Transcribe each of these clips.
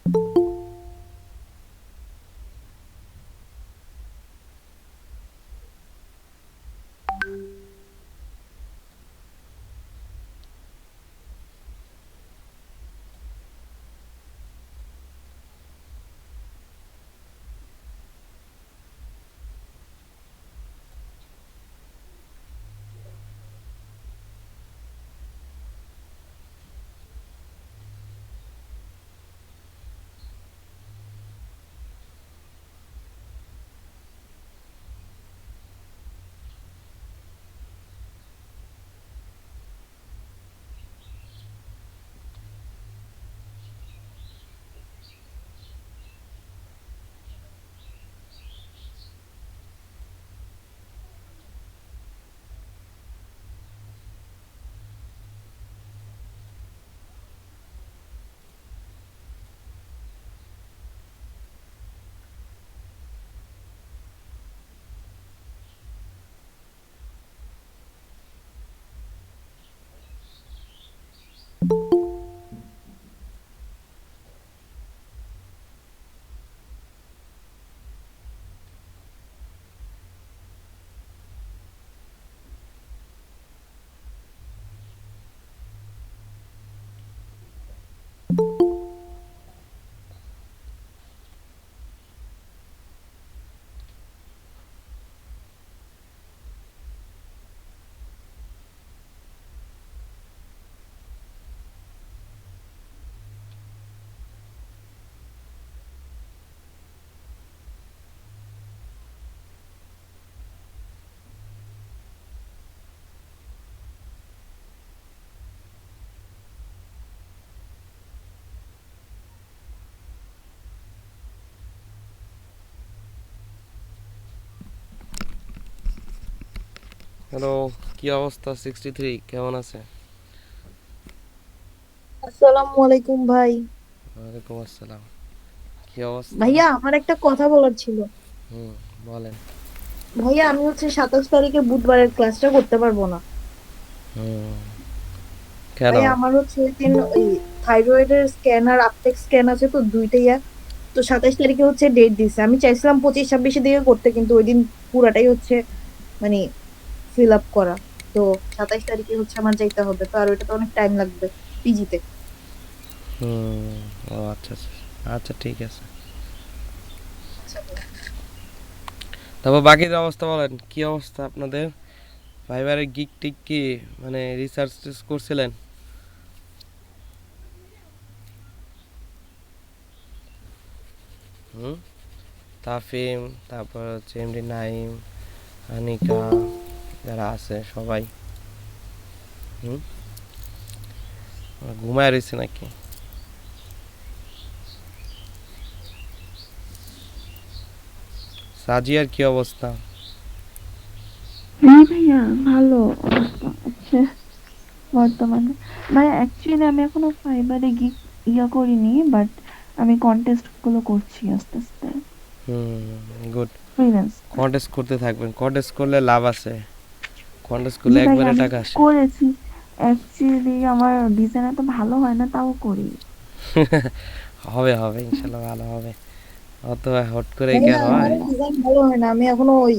Hello, কি অবস্থা? 63 কেমন আছে? আসসালামু আলাইকুম ভাই। ওয়ালাইকুম আসসালাম। কি অবস্থা? ভাইয়া আমার একটা কথা বলার ছিল। হুম, বলেন। ভাইয়া আমি হচ্ছে 27 তারিখে বুধবারের ক্লাসটা করতে পারবো না। হুম, কেন? ভাইয়া আমার হচ্ছে ওই দিন ওই থাইরয়েডের স্ক্যান আর আপটেক স্ক্যান আছে তো দুইটাই তো 27 তারিখে হচ্ছে ডেট দিছে। আমি চাইছিলাম 25-26 দিকে করতে, কিন্তু ওই দিন পুরাটাই হচ্ছে মানে ফিল আপ করা। তো 27 তারিখে হচ্ছে আমার যাইতে হবে, তো আর ওইটা তো অনেক টাইম লাগবে পিজিতে। হুম, ও আচ্ছা আচ্ছা। আচ্ছা ঠিক আছে। আচ্ছা ভাইয়া। তারপর বাকির অবস্থা বলেন, কি অবস্থা আপনাদের? ফাইবারের গিগ টিক কি মানে রিসার্চ করছিলেন? হুম, তাফিম, তারপর হচ্ছে এমডি নাইম, আনিকা, যারা আছে সবাই। হুম, ঘুমায় রয়েছে নাকি? সাজিয়ার কি অবস্থা? হ্যাঁ ভাইয়া, ভালো অবস্থা আছে বর্তমানে। ভাইয়া অ্যাকচুয়ালি আমি এখনো ফাইবারে করিনি, বাট আমি কন্টেস্ট গুলো করছি আস্তে আস্তে, হুম, গুড। ফ্রিল্যান্স। কন্টেস্ট করতে থাকবেন, কন্টেস্ট করলে লাভ আছে। কন্টেস্ট করলে জি ভাইয়া, একবারে আমি টাকা আসে। করেছি। অ্যাকচুয়ালি আমার ডিজাইন এত ভালো হয় না, তাও করি। হবে হবে ইনশাল্লাহ ভালো হবে। অত হট করে কি ভাইয়া আর হয়? আমারও ডিজাইন ভালো হয় না, আমি এখনো ওই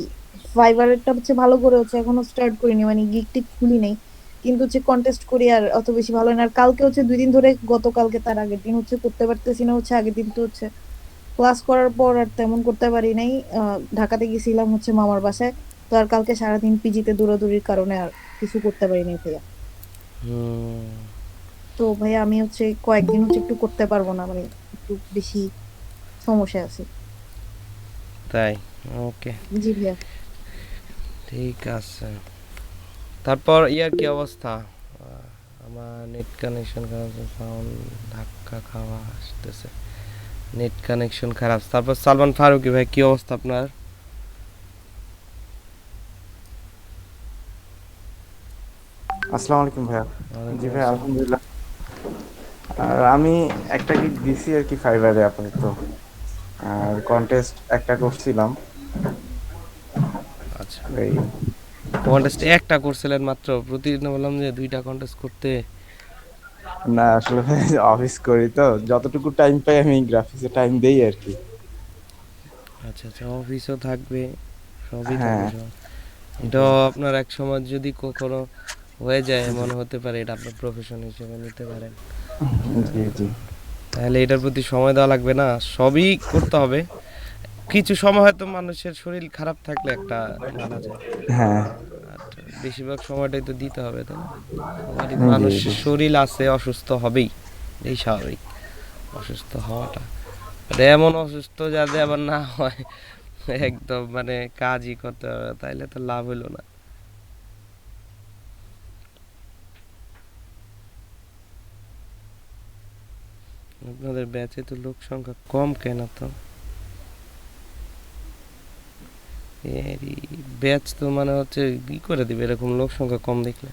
ফাইবারেরটা হচ্ছে ভালো করে হচ্ছে এখনো স্টার্ট করিনি, মানে গিগ টিক খুলি নাই। কিন্তু হচ্ছে কন্টেস্ট করি আর অত বেশি ভালো হয় না। আর কালকে হচ্ছে 2 দিন ধরে, গতকালকে তার আগের দিন হচ্ছে করতে পারতেছি না, হচ্ছে আগের দিন তো হচ্ছে ক্লাস করার পর আর তেমন করতে পারি নাই। ঢাকাতে গেছিলাম হচ্ছে মামার বাসায়। তো আর কালকে সারাদিন পিজিতে দৌড়াদৌড়ির কারণে আর কিছু করতে পারিনি ভাইয়া। হুম, তো ভাইয়া আমি হচ্ছে কয়েকদিন হচ্ছে একটু করতে পারবো না, মানে একটু বেশি সমস্যা আছে। তাই? ওকে, জি ভাইয়া। ঠিক আছে। তারপর ইয়ার কি অবস্থা? আমার নেট কানেকশন খারাপ, সাউন্ড ধাক্কা খাওয়া আসতেছে। নেট কানেকশন খারাপ। তারপর সালমান ফারুকী ভাই কি অবস্থা আপনার? আসসালামু আলাইকুম ভাইয়া। জি ওয়ালাইকুম ভাই, আসসালাম। আলহামদুলিল্লাহ। আর আমি একটা গিগ দিছি আর কি ফাইবারে আপাতত। আর কন্টেস্ট একটা করছিলাম। আচ্ছা, এই কন্টেস্ট একটা করছিলেন মাত্র? প্রতিদিন বললাম যে দুইটা কন্টেস্ট করতে। না আসলে ভাই অফিস করি তো, যতটুকু টাইম পাই আমি গ্রাফিক্সে টাইম দেই আর কি। আচ্ছা আচ্ছা, অফিসও থাকবে, সবই থাকবে হ্যাঁ সব। জি এটাও আপনার এক সময় যদি কখনো হয়ে যায়, এমন হতে পারে এটা আপনার প্রফেশন হিসেবে নিতে পারেন। জি জি। তাহলে এটার প্রতি সময় দেওয়া লাগবে না, সবই করতে হবে। কিছু সময় হয়তো মানুষের শরীর খারাপ থাকলে একটা মানা যায়, হ্যাঁ আর বেশিরভাগ সময়টাই তো দিতে হবে, তাই না? সবারই জি মানুষ জি। শরীর আছে, অসুস্থ হবেই, এই স্বাভাবিক অসুস্থ হওয়াটা। আর এমন অসুস্থ যাতে আবার না হয় একদম মানে কাজই করতে হবে, তাইলে তো লাভ হইলো না। আপনাদের ব্যাচে তো লোক সংখ্যা কম কেন তো? এরই ব্যাচ তো মানে হচ্ছে কি করে দিবে এরকম লোক সংখ্যা কম দেখলে?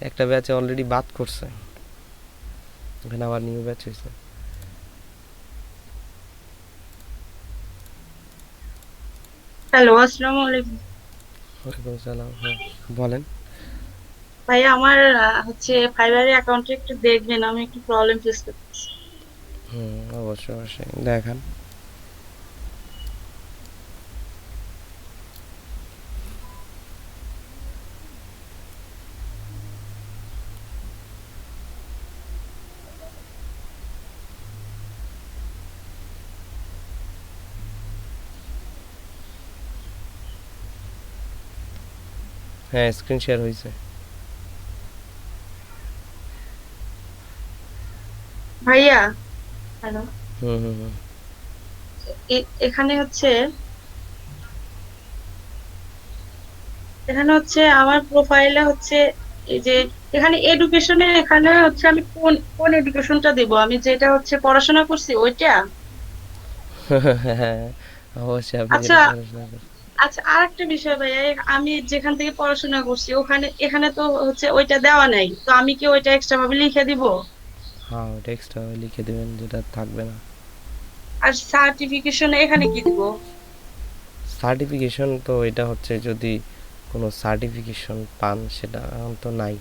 একটা ব্যাচে অলরেডি বাদ করছে, ওখানে আবার নিউ ব্যাচ হয়েছে। হ্যালো, আসসালামু আলাইকুম। ওয়ালাইকুম সালাম, হ্যাঁ বলেন। ভাই আমার হচ্ছে ফাইবারের অ্যাকাউন্টে একটু দেখবেন, আমি একটু প্রবলেম ফেস করতেছি। হুম, অবশ্যই অবশ্যই দেখান। হ্যাঁ, স্ক্রিন শেয়ার হয়েছে। ভাইয়া, হ্যালো, হুম হুম হুম। এখানে হচ্ছে আমার প্রোফাইলে হচ্ছে এই যে এখানে এডুকেশনে, এখানে হচ্ছে আমি কোন কোন এডুকেশনটা দেব, আমি যেটা হচ্ছে পড়াশোনা করছি ওইটা। হ্যাঁ, অবশ্যই আপনি আচ্ছা, যেটা পড়াশোনা করেন। আচ্ছা, আর একটা বিষয় ভাইয়া, আমি যেখান থেকে পড়াশোনা করছি ওখানে এখানে তো হচ্ছে ওইটা দেওয়া নাই, তো আমি কি ওইটা এক্সট্রা ভাবে লিখে দিব? হ্যাঁ, ওটা এক্সট্রা লিখে দেবেন, যেটা থাকবে না। আর সার্টিফিকেশন এখানে কি দিব? সার্টিফিকেশন তো এটা হচ্ছে যদি কোনো সার্টিফিকেশন পান, সেটা এখন তো নাই,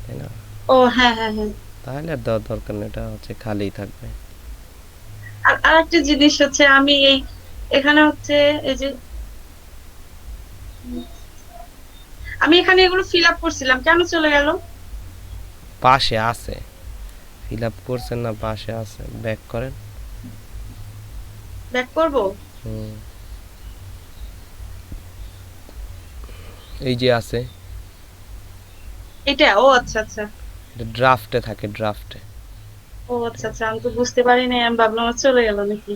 তাই না? ও হ্যাঁ হ্যাঁ হ্যাঁ। তাহলে আর দেওয়ার দরকার নেই, এটা হচ্ছে খালিই থাকবে। আর আরেকটা জিনিস হচ্ছে আমি এই এখানে হচ্ছে এই যে উম, আমি এখানে এগুলো ফিল আপ করছিলাম, কেন চলে গেল? পাশে আছে, ফিল আপ করছেন না, পাশে আছে, ব্যাক করেন। ব্যাক করব? হুম, এই যে আছে, এটা, ও আচ্ছা আচ্ছা। এটা ড্রাফটে থাকে, ড্রাফটে। ও আচ্ছা আচ্ছা, আমি তো বুঝতে পারি নাই, আমি ভাবলাম আমার চলে গেল নাকি।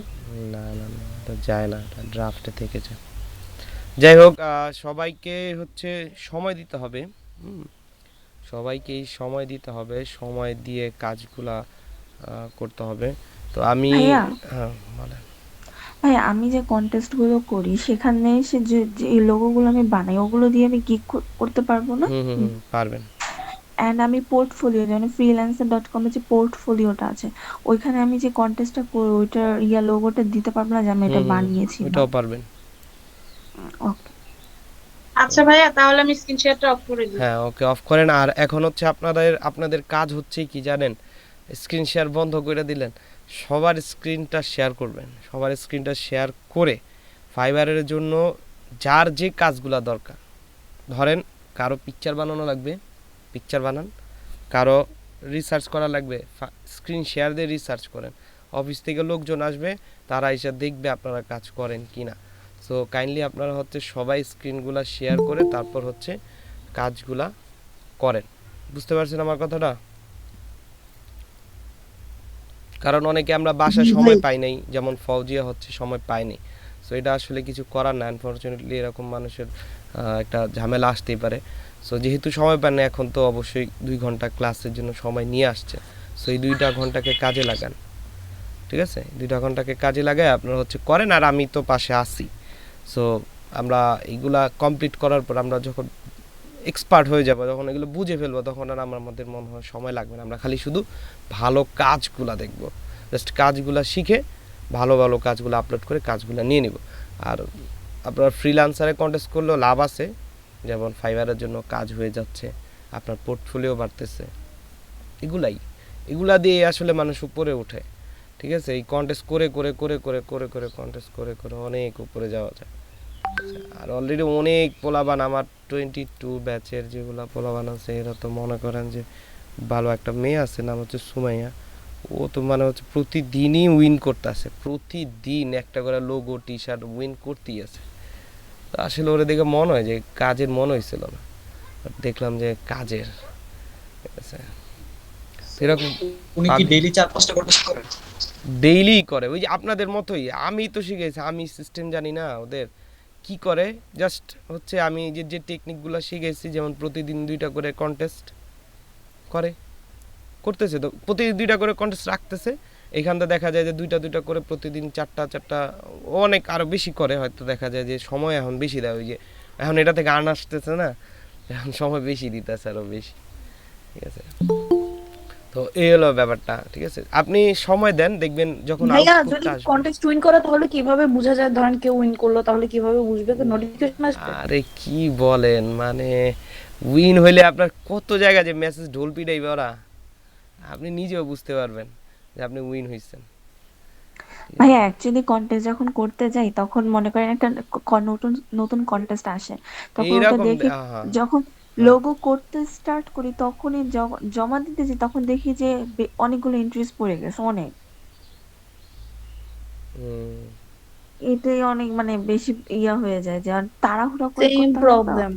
না না না, এটা যায় না, এটা ড্রাফটে থেকে যায়। যাই হোক, সবাইকে হচ্ছে সময় দিতে হবে। হুম, সবাইকেই সময় দিতে হবে, সময় দিয়ে কাজগুলা করতে হবে। তো আমি, ভাইয়া, হ্যাঁ বলেন। ভাইয়া আমি যে কন্টেস্ট গুলো করি সেখানে সে যে যে লোগোগুলো আমি বানাই ওগুলো দিয়ে আমি গিগ করতে পারবো না? হুম হুম হুম, পারবেন। অ্যান্ড আমি পোর্টফোলিও, যেমন freelancer.com এর যে পোর্টফোলিওটা আছে ওইখানে আমি যে কন্টেস্টটা করি ওইটার লোগোটা দিতে পারবো না যে আমি হুম এটা হুম হুম, বানিয়েছিলাম? ওইটাও পারবেন। ওকে। আচ্ছা ভাইয়া, তাহলে আমি স্ক্রিন শেয়ারটা অফ করে দিই। হ্যাঁ, ওকে অফ করেন। আর এখন হচ্ছে আপনাদের আপনাদের কাজ হচ্ছে কি জানেন? স্ক্রিন শেয়ার বন্ধ করে দিলেন, সবার স্ক্রিনটা শেয়ার করবেন, সবার স্ক্রিনটা শেয়ার করে ফাইবারের জন্য যার যে কাজগুলা দরকার, ধরেন কারো পিকচার বানানো লাগবে, পিকচার বানান। কারো রিসার্চ করা লাগবে, স্ক্রিন শেয়ার দিয়ে রিসার্চ করেন। অফিস থেকে লোকজন আসবে, তারা এসে দেখবে আপনারা কাজ করেন কি না। সো কাইন্ডলি আপনারা হচ্ছে সবাই স্ক্রিনগুলা শেয়ার করে তারপর হচ্ছে কাজগুলা করেন। বুঝতে পারছেন আমার কথাটা? কারণ অনেকে আমরা বাসায় জি ভাই। সময় পাই নাই, যেমন ফৌজিয়া হচ্ছে সময় পায়নি। সো এটা আসলে কিছু করার না, আনফরচুনেটলি এরকম মানুষের একটা ঝামেলা আসতেই পারে। সো যেহেতু সময় পান না, এখন তো অবশ্যই 2 ঘন্টা ক্লাসের জন্য সময় নিয়ে আসছে। সো এই 2টা ঘন্টাকে কাজে লাগান, ঠিক আছে? 2টা ঘন্টাকে কাজে লাগায় আপনারা হচ্ছে করেন, আর আমি তো পাশে আসি। সো আমরা এইগুলা কমপ্লিট করার পর আমরা যখন এক্সপার্ট হয়ে যাবো, যখন এগুলো বুঝে ফেলবো, তখন আর আমাদের মনে হয় সময় লাগবে না, আমরা খালি শুধু ভালো কাজগুলা দেখবো, জাস্ট কাজগুলা শিখে ভালো ভালো কাজগুলো আপলোড করে কাজগুলো নিয়ে নিব। আর আপনার ফ্রিল্যান্সারে কন্টেস্ট করলেও লাভ আছে, যেমন ফাইবারের জন্য কাজ হয়ে যাচ্ছে, আপনার পোর্টফোলিও বাড়তেছে, এগুলা দিয়ে আসলে মানুষ উপরে ওঠে, ঠিক আছে? এই কন্টেস্ট করে করে করে করে করে করে কন্টেস্ট করে করে অনেক উপরে যাওয়া যায়। আর অলরেডি অনেক পোলাবান আমার 22 ব্যাচের যেগুলা পোলাবান আছে এরা তো মনে করেন যে ভালো একটা মেয়ে আছে নাম হচ্ছে সুমাইয়া, ও তো মানে হচ্ছে প্রতিদিনই উইন করতেছে, প্রতিদিন একটা করে লোগো টি শার্ট উইন করতেই আছে। তো আসলে ওরা দেখে মনে হয় যে কাজের মনে হয়েছিল না, But দেখলাম যে কাজের, ঠিক আছে? এরকম উনি কি ডেইলি 4-5টা কন্টেস্ট করেন? ডেইলি করে, ওই যে আপনাদের মতোই। আমি তো শিখেছি, আমি সিস্টেম জানি না ওদের কি করে। জাস্ট হচ্ছে আমি যে যে টেকনিকগুলো শিখেছি, যেমন প্রতিদিন 2টা করে কন্টেস্ট করতেছে, তো প্রতিদিন 2টা করে কন্টেস্ট রাখতেছে। এখানটা দেখা যায় যে 2টা করে প্রতিদিন 4টা অনেক আরো বেশি করে, হয়তো দেখা যায় যে সময় এখন বেশি দেয়, ওই যে এখন এটা থেকে আর্ন আসতেছে না, এখন সময় বেশি দিতেছে আরো বেশি, ঠিক আছে? তো এই হলো ব্যাপারটা, ঠিক আছে? আপনি সময় দেন, দেখবেন যখন ভাইয়া যদি আউটপুটটা আসবে। কন্টেস্ট উইন করে তাহলে কিভাবে বোঝা যায়? ধরেন কেউ উইন করলো, তাহলে কিভাবে বুঝবে? তো নোটিফিকেশন আসবে? আরে কি বলেন, মানে উইন হইলে আপনার কত জায়গা যে মেসেজ ঢোল পিটাইবে ওরা, আপনি নিজেও বুঝতে পারবেন যে আপনি উইন হইছেন। ভাইয়া অ্যাকচুয়ালি কন্টেস্ট যখন করতে যাই তখন মনে করেন একটা নতুন নতুন কন্টেস্ট আসে, তখন ওটা এইরকম দেখে হ্যাঁ যখন হ্যাঁ লোগো করতে স্টার্ট করি তখনই জমা দিতে যাই তখন দেখি যে অনেকগুলো এন্ট্রিজ পড়ে গেছে অনেক। হুম। এটাই অনেক মানে বেশি ইয়া হয়ে যায় যে আর তাড়াহুড়া করে সেম করতে হয় তো। প্রবলেম,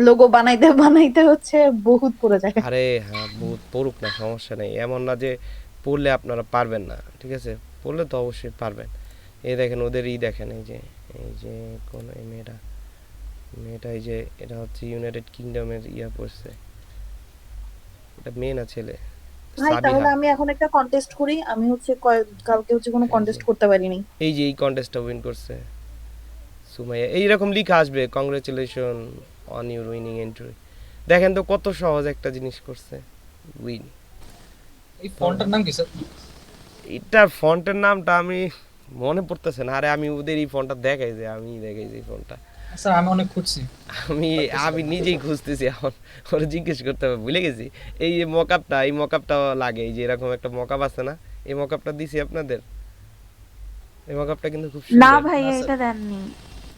লোগো বানাইতে বানাইতে হচ্ছে বহুত পড়ে যায়। আরে হ্যাঁ, বহুত পড়ুক না, সমস্যা নেই। এমন না যে পড়লে আপনারা পারবেন না, ঠিক আছে? পড়লে তো অবশ্যই পারবেন। এই দেখেন ওদের দেখেন, এই যে কোন এই মেয়েটা এই যে এটা হচ্ছে ইউনাইটেড কিংডমের পড়ছে, এটা মেয়ে না ছেলে? ভাই তাহলে সাবিহা। আমি এখন একটা কন্টেস্ট করি। আমি হচ্ছে কালকে হচ্ছে কোনো এই যে কন্টেস্ট করতে পারিনি। এই কন্টেস্টটা উইন করছে সুমাইয়া, এইরকম লিখা আসবে congratulation on your winning entry. দেখেন তো কত সহজ একটা জিনিস করছে, উইন। এই ফন্টের নাম কি স্যার? এটার ফন্টের নামটা আমি মনে পড়তেছে না। আরে আমি ওদের এই ফন্টটা দেখাইছি এই ফন্টটা। স্যার আমি অনেক খুঁজছি। আমি আমি নিজেই খুঁজতেছি এখন, ওরা জিজ্ঞেস করতে হবে, ভুলে গেছি। এই যে এই মকআপটা লাগে, এই যে এরকম একটা মকআপ আছে না, এই মকআপটা দিছি আপনাদের। এই মকআপটা কিন্তু খুব না সুন্দর। ভাইয়া না স্যার, এটা দেননি,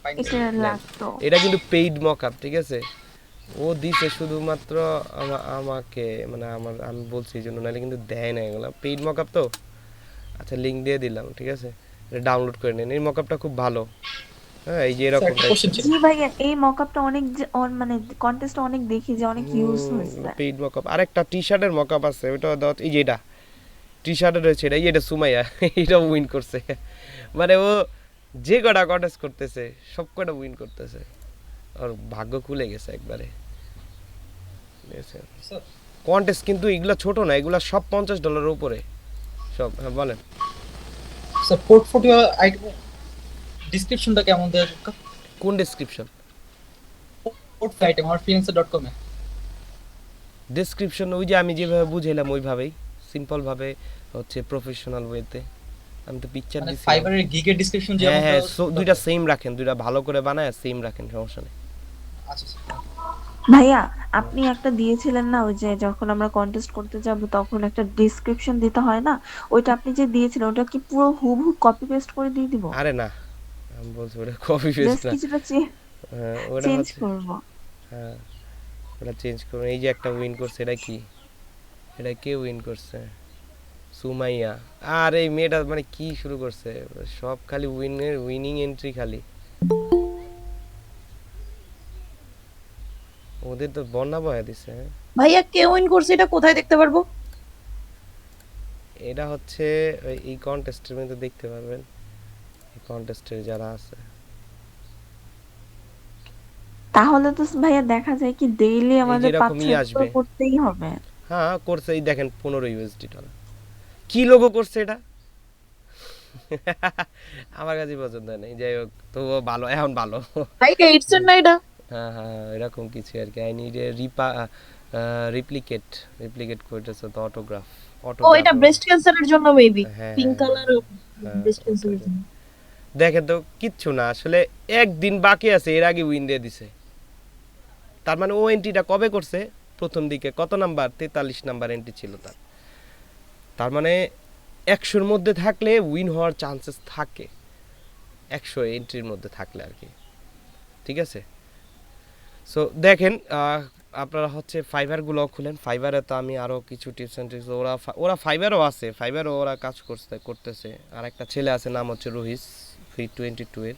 পাইনি এটা স্যার। লাগতো। এটা কিন্তু পেইড মকআপ, ঠিক আছে? ও দিছে শুধুমাত্র আমাকে, মানে আমি বলছি এই জন্য, নাহলে কিন্তু দেয় না এগুলো। পেইড মকআপ তো। আচ্ছা, লিঙ্ক দিয়ে দিলাম, ঠিক আছে? এটা ডাউনলোড করে নিন। এই মকআপটা খুব ভালো। হ্যাঁ, এই যে স্যার এরকম একটা কোশ্চেন টাইপের ছিল। জি ভাইয়া এই মকআপটা অনেক মানে কন্টেস্ট অনেক দেখি যে অনেক ইউজ হয়েছে। Paid mockup. আরেকটা টি শার্টের মকআপ আছে, ওটা দাও। এই যে এটা টি শার্টের রয়েছে, এটা সুমাইয়া এটা উইন করছে। মানে ও যে কটা কন্টেস্ট করতেছে সব কটা উইন করতেছে, ওর ভাগ্য খুলে গেছে একবারে। স্যার কন্টেস্ট কিন্তু এগুলা ছোট না, এগুলা সব $50 উপরে সব। হ্যাঁ বলেন। স্যার পোর্টফোলিও ডিসক্রিপশনটা কেমন দেওয়া দরকার? কোন ডেসক্রিপশন? পোর্টফোলিও আইটেম আমার freelancer.com এ। ডেসক্রিপশন ওই যে আমি যেভাবে বুঝাইলাম ওইভাবেই, সিম্পল ভাবে, হচ্ছে প্রফেশনাল ওয়েতে। আমি তো পিকচার মানে দিছি। ফাইবারের গিগের ডিসক্রিপশন যেমন হ্যাঁ, দেওয়া দুইটা দরকার। সেম রাখেন, দুইটা ভালো করে বানায় সেম রাখেন, সমস্যা নেই। আচ্ছা স্যার। ভাইয়া আপনি একটা দিয়েছিলেন না ওই যে যখন আমরা কন্টেস্ট করতে যাব তখন একটা ডিসক্রিপশন দিতে হয় না, ওইটা আপনি যে দিয়েছিলেন ওটা কি পুরো হুবহু কপি পেস্ট করে দিয়ে দিব? আরে না, আমি বলছি ওটা কপি পেস্ট জাস্ট না। কিছুটা ওটা চেঞ্জ হচ্ছে, করব। হ্যাঁ ওটা চেঞ্জ করুন। এই যে একটা উইন করছে, এটা কি? এটা কে উইন করছে? সুমাইয়া। আর এই মেয়েটা মানে কি শুরু করছে, সব খালি উইনিং এন্ট্রি খালি। ওদের তো বন্যা বয়া দিছে। হ্যাঁ, ভাইয়া কে উইন করছে এটা কোথায় দেখতে পারবো? এটা হচ্ছে এই কন্টেস্টের মধ্যে দেখতে পারবেন, এই কন্টেস্টের যারা আছে। তাহলে তো ভাইয়া দেখা যায় কি ডেইলি এই যে আমাদের এরকম 5-6 আসবে। করতেই হবে। হ্যাঁ করছে, এই দেখেন $15 কি লোগো করছে এটা? আমার কাছে পছন্দ নেই, যাই হোক তবুও ভালো, এখন ভালো। ভাই এইটসের না এটা? হ্যাঁ হ্যাঁ, এরকম কিছু আর কি। আই নিড এ রিপ্লিকেট করতেছে তো অটোগ্রাফ। ও এটা ব্রেস্ট ক্যান্সারের জন্য মেবি, হ্যাঁ পিঙ্ক হ্যাঁ কালার হ্যাঁ, ব্রেস্ট ক্যান্সারের ওটাই। জন্য। দেখেন তো কিচ্ছু না আসলে, একদিন বাকি আছে, এর আগে উইন দিয়ে দিছে। তার মানে ও এন্ট্রিটা কবে করছে? প্রথম দিকে কত নাম্বার 43 নাম্বার এন্ট্রি ছিল তার। তার মানে 100-র মধ্যে থাকলে উইন হওয়ার চান্সেস থাকে, 100 এন্ট্রির মধ্যে থাকলে আর কি, ঠিক আছে। সো দেখেন আপনারা হচ্ছে ফাইবারগুলো খুলেন। ফাইবারে তো আমি আরও কিছু টিপস অ্যান্ড ট্রিক্স, ওরা ফাইবারও আছে, ফাইবারও ওরা কাজ করতেছে। আর একটা ছেলে আছে, নাম হচ্ছে রুহিস, Free22 এর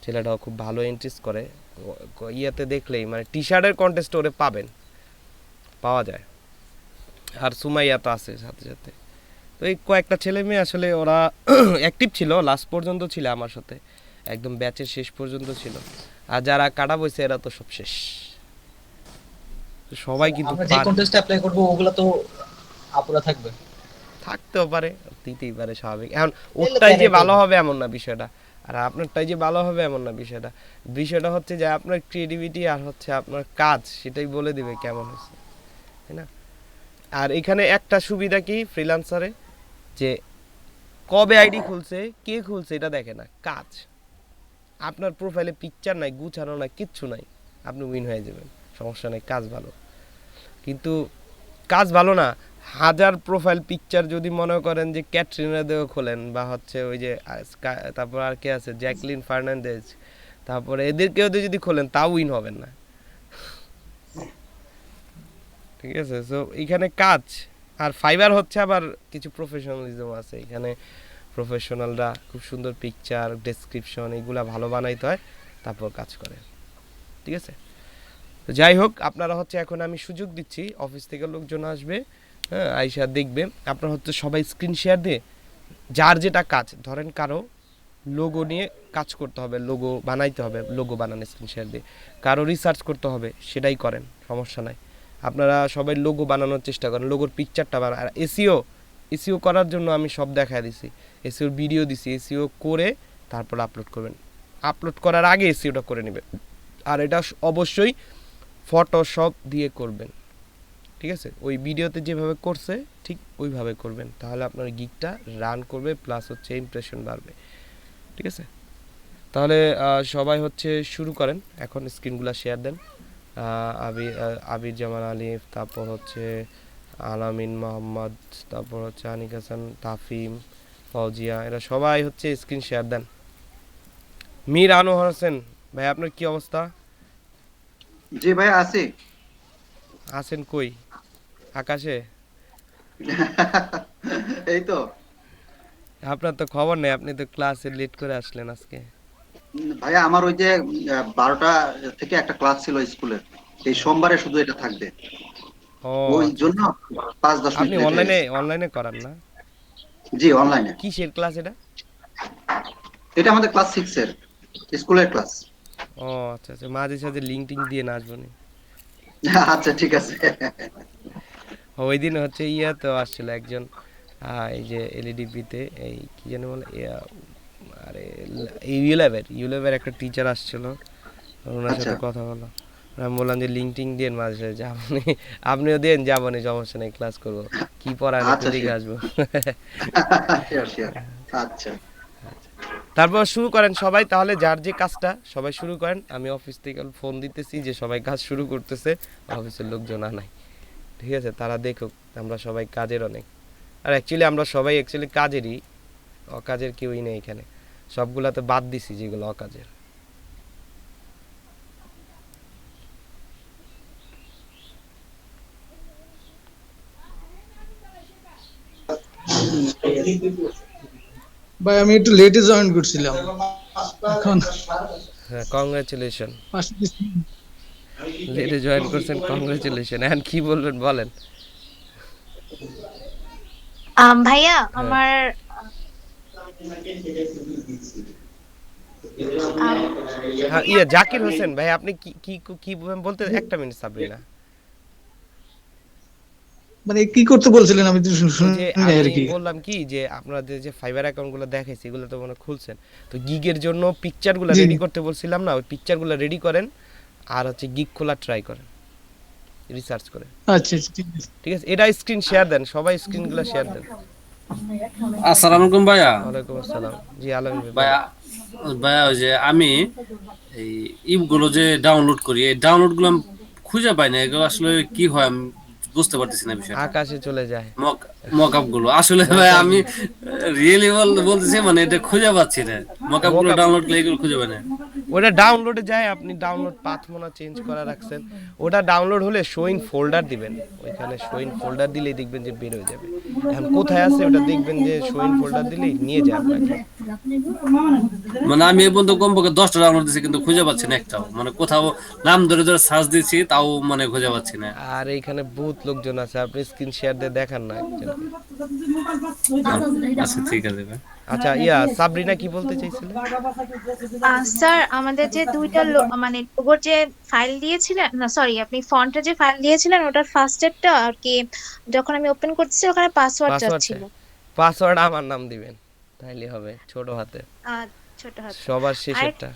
ছেলেটাও খুব ভালো এন্ট্রিস করে। ইয়েতে দেখলেই মানে টি শার্টের কন্টেস্ট ওরে পাওয়া যায়। আর সুমাইয়া তো আছে সাথে সাথে। তো এই কয়েকটা ছেলে মেয়ে আসলে ওরা অ্যাক্টিভ ছিল, লাস্ট পর্যন্ত ছিল আমার সাথে, একদম ব্যাচের শেষ পর্যন্ত ছিল। আর যারা কাটা বইছে এরা তো সব শেষ। তো সবাই কিন্তু আমরা যে কন্টেস্টে অ্যাপ্লাই করব ওগুলা তো আপুরা থাকবে, থাকতেও পারে, দিতেই পারে, স্বাভাবিক। এখন ওরটাই যে ভালো হবে এমন না বিষয়টা, আর আপনারটাই যে ভালো হবে এমন না বিষয়টা। বিষয়টা হচ্ছে যে আপনার ক্রিয়েটিভিটি আর হচ্ছে আপনার কাজ সেটাই বলে দিবে কেমন হয়েছে, তাই না? আর এখানে একটা সুবিধা কি ফ্রিল্যান্সারে, যে কবে আইডি খুলছে, কে খুলছে এটা দেখে না, কাজ। আপনার প্রোফাইলে পিকচার নাই, গুছানো নাই, কিচ্ছু নাই, আপনি উইন হয়ে যাবেন, সমস্যা নেই, কাজ ভালো। কিন্তু কাজ ভালো না, হাজার প্রোফাইল পিকচার যদি মনে করেন যে ক্যাটরিনা দেও খোলেন, বা হচ্ছে ওই যে তারপর আর কে আছে, জ্যাকলিন ফার্নান্ডেজ, তারপরে এদেরকেও যদি খোলেন, তাও উইন হবেন না, ঠিক আছে। সো এখানে কাজ। আর ফাইবার হচ্ছে আবার কিছু প্রফেশনালিজম আছে এখানে, প্রফেশনালরা খুব সুন্দর পিকচার, ডেসক্রিপশন এগুলা ভালো বানাইতে হয়, তারপর কাজ করে, ঠিক আছে। তো যাই হোক, আপনারা হচ্ছে এখন আমি সুযোগ দিচ্ছি, অফিস থেকে লোকজন আসবে, হ্যাঁ, আইসা দেখবে। আপনারা হচ্ছে সবাই স্ক্রিন শেয়ার দিয়ে যার যেটা কাজ, ধরেন কারো লোগো নিয়ে কাজ করতে হবে, লোগো বানাইতে হবে, লোগো বানানো স্ক্রিন শেয়ার দিয়ে, কারো রিসার্চ করতে হবে, সেটাই করেন, সমস্যা নাই। আপনারা সবাই লোগো বানানোর চেষ্টা করেন, লোগোর পিকচারটা বানান। আর এসিও করার জন্য আমি সব দেখায় দিছি, এসিওর ভিডিও দিছি, এসিও করে তারপর আপলোড করবেন। আপলোড করার আগে এসিওটা করে নেবেন। আর এটা অবশ্যই ফটোশপ দিয়ে করবেন, ঠিক আছে। ওই ভিডিওতে যেভাবে করছে ঠিক ওইভাবে করবেন, তাহলে আপনার গিগটা রান করবে, প্লাস হচ্ছে ইমপ্রেশন বাড়বে, ঠিক আছে। তাহলে সবাই হচ্ছে শুরু করেন, এখন স্ক্রিনগুলো শেয়ার দেন। আবির জামান আলিফ, তারপর হচ্ছে আলামিন মোহাম্মদ, তারপর হচ্ছে আনিক হাসান, তাফিম, ফৌজিয়া, এরা সবাই হচ্ছে স্ক্রিন শেয়ার দেন। মীর আনোয়ার হোসেন ভাই, আপনার কি অবস্থা? জি ভাই আছি। আছেন কই? আকাশে? এই তো আপনার তো খবর নেই, আপনি তো ক্লাসে লেট করে আসলেন আজকে। ভাইয়া, আমার ওই যে 12টা থেকে একটা ক্লাস ছিল স্কুলের, এই সোমবারে শুধু এটা থাকবে, ও ওই আচ্ছা জন্য আচ্ছা। 5-10 আপনি মিনিট লেট হয়ে অনলাইনে গেছে। অনলাইনে করান না? জি অনলাইনে। কিসের ক্লাস এটা? এটা আমাদের ক্লাস 6 এর স্কুলের ক্লাস। ও আচ্ছা আচ্ছা, মাঝে সাঝে লিঙ্ক টিঙ্ক দিয়ে না আসবো নি। আচ্ছা ঠিক আছে। ওই দিন হচ্ছে তো আসছিল একজন, এই যে এলইডিপিতে, এই কি যেন বলে, আরে ইউলেভের একটা টিচার আসছিল, ওনার আচ্ছা সাথে কথা বলো। আমি বললাম যে লিঙ্ক টিঙ্ক দিয়ে মাঝে সাঝে যাবনি, আপনিও দেন, যাবনি, সমস্যা নেই, ক্লাস করবো, কি পড়ায় না আচ্ছা দিকে আসবো। Sure sure. আচ্ছা তারপর শুরু করেন সবাই, তাহলে যার যে কাজটা সবাই শুরু করেন। আমি অফিস থেকে ফোন দিতেছি যে সবাই কাজ শুরু করতেছে, অফিসের লোকজন নাই, ঠিক আছে, তারা দেখুক আমরা সবাই কাজের অনেক। আর অ্যাকচুয়ালি আমরা সবাই অ্যাকচুয়ালি কাজেরই, অকাজের কেউই নেই এখানে, সবগুলাতে বাদ দিছি যেগুলো অকাজের। ভাই আমি একটু লেটে জয়েন করছিলাম এখন। হ্যাঁ, কংগ্রাচুলেশন, পাশে লেটে জয়েন করছেন, কংগ্রাচুলেশন। এখন কি বলবেন বলেন। ভাইয়া হ্যাঁ। আমার হ্যাঁ, জাকির হোসেন ভাই, আপনি কি কি কি বলতে, একটা মিনিট সাবরিনা। মানে কি করতে বলছিলেন, আমি তো ওই যে শুনি আর আমি কি। বললাম কি যে আপনাদের যে ফাইবার অ্যাকাউন্টগুলো দেখাইছি এগুলো তো মনে হয় খুলছেন, তো গিগের জন্য পিকচারগুলো জি। রেডি করতে বলছিলাম না, ওই পিকচারগুলো রেডি করেন, আর হচ্ছে গিগ খোলা ট্রাই করেন, রিসার্চ করে, আচ্ছা আচ্ছা ঠিক আছে। ঠিক আছে। এটা স্ক্রিন শেয়ার দেন, সবাই স্ক্রিনগুলো শেয়ার দেন। আসসালামু আলাইকুম ভাইয়া। ওয়ালাইকুম আসসালাম। জি আলমিন ভাই, ভাইয়া ভাইয়া ওই যে আমি এই ইপগুলো যে ডাউনলোড করি, এই ডাউনলোডগুলো আমি খুঁজে পাই না, এগুলো আসলে কি হয় আমি বুঝতে পারতেছি না বিষয়টা। আকাশে চলে যায়। মকআপ গুলো আসলে ভাই আমি রিয়েলি বলতেছি, মানে এটা খুঁজে পাচ্ছি না। মকআপ গুলো মোকা ডাউনলোড করলে এগুলো খুঁজে পাই না। ওটা ডাউনলোডে যায়, আপনি ডাউনলোড পাথ মনে হয় চেঞ্জ করা রাখছেন। ওটা ডাউনলোড হলে শোইন ফোল্ডার দিবেন, ওইখানে শোইন ফোল্ডার দিলেই দেখবেন যে বের হয়ে যাবে। এখন কোথায় আছে ওটা দেখবেন যে শোইন ফোল্ডার দিলেই নিয়ে যায় আপনাকে। মানে আমি এই পর্যন্ত কমপক্ষে 10টা ডাউনলোড দিয়েছি কিন্তু খুঁজে পাচ্ছি না একটাও, মানে কোথাও নাম ধরে ধরে সার্চ দিচ্ছি তাও মানে খুঁজে পাচ্ছি না। আর এইখানে বহুত লোকজন আছে, আপনি স্ক্রিন শেয়ার দিয়ে দেখান না একজনকে। আচ্ছা ঠিক আছে ভাই। আচ্ছা সাবরিনা কি বলতে চাইছিলেন? স্যার আমাদের যে দুইটা মানে লোগোর যে ফাইল দিয়েছিলেন, না সরি আপনি ফন্টের যে ফাইল দিয়েছিলেন ওটার ফার্স্ট স্টেপটা আর কি যখন আমি ওপেন করতেছি ওখানে পাসওয়ার্ড পাসওয়ার্ড চাচ্ছিল। পাসওয়ার্ড আমার নাম দিবেন, তাইলে হবে, ছোট হাতে আহ, ছোট হাতে। সবার শেষেরটা।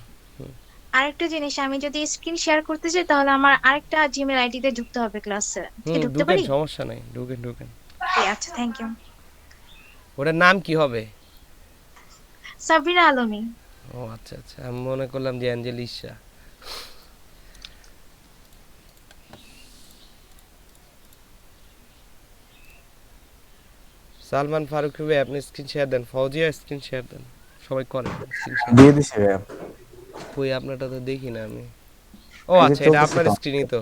আরেকটা জিনিস, আমি যদি স্ক্রিন শেয়ার করতে চাই তাহলে আমার আরেকটা জিমেল আইডিতে ঢুকতে হবে ক্লাসে, কি ঢুকতে ঢুকেন, পারি? সমস্যা নাই, ঢুকেন ঢুকেন। আচ্ছা থ্যাংক ইউ। ওটার নাম কি হবে? সাবরিনা আলমি। ও আচ্ছা আচ্ছা, আমি মনে করলাম যে অ্যাঞ্জেলিসা। সালমান ফারুক ভাই আপনি স্ক্রিন শেয়ার দেন, ফৌজিয়া স্ক্রিন শেয়ার দেন, সবাই করে স্ক্রিন শেয়ার। দিয়ে দিছি ভাইয়া। কই আপনারটা তো দেখি না আমি। ও এই যে আচ্ছা, এটা চলতেছে আপনার তো। স্ক্রিনই তো।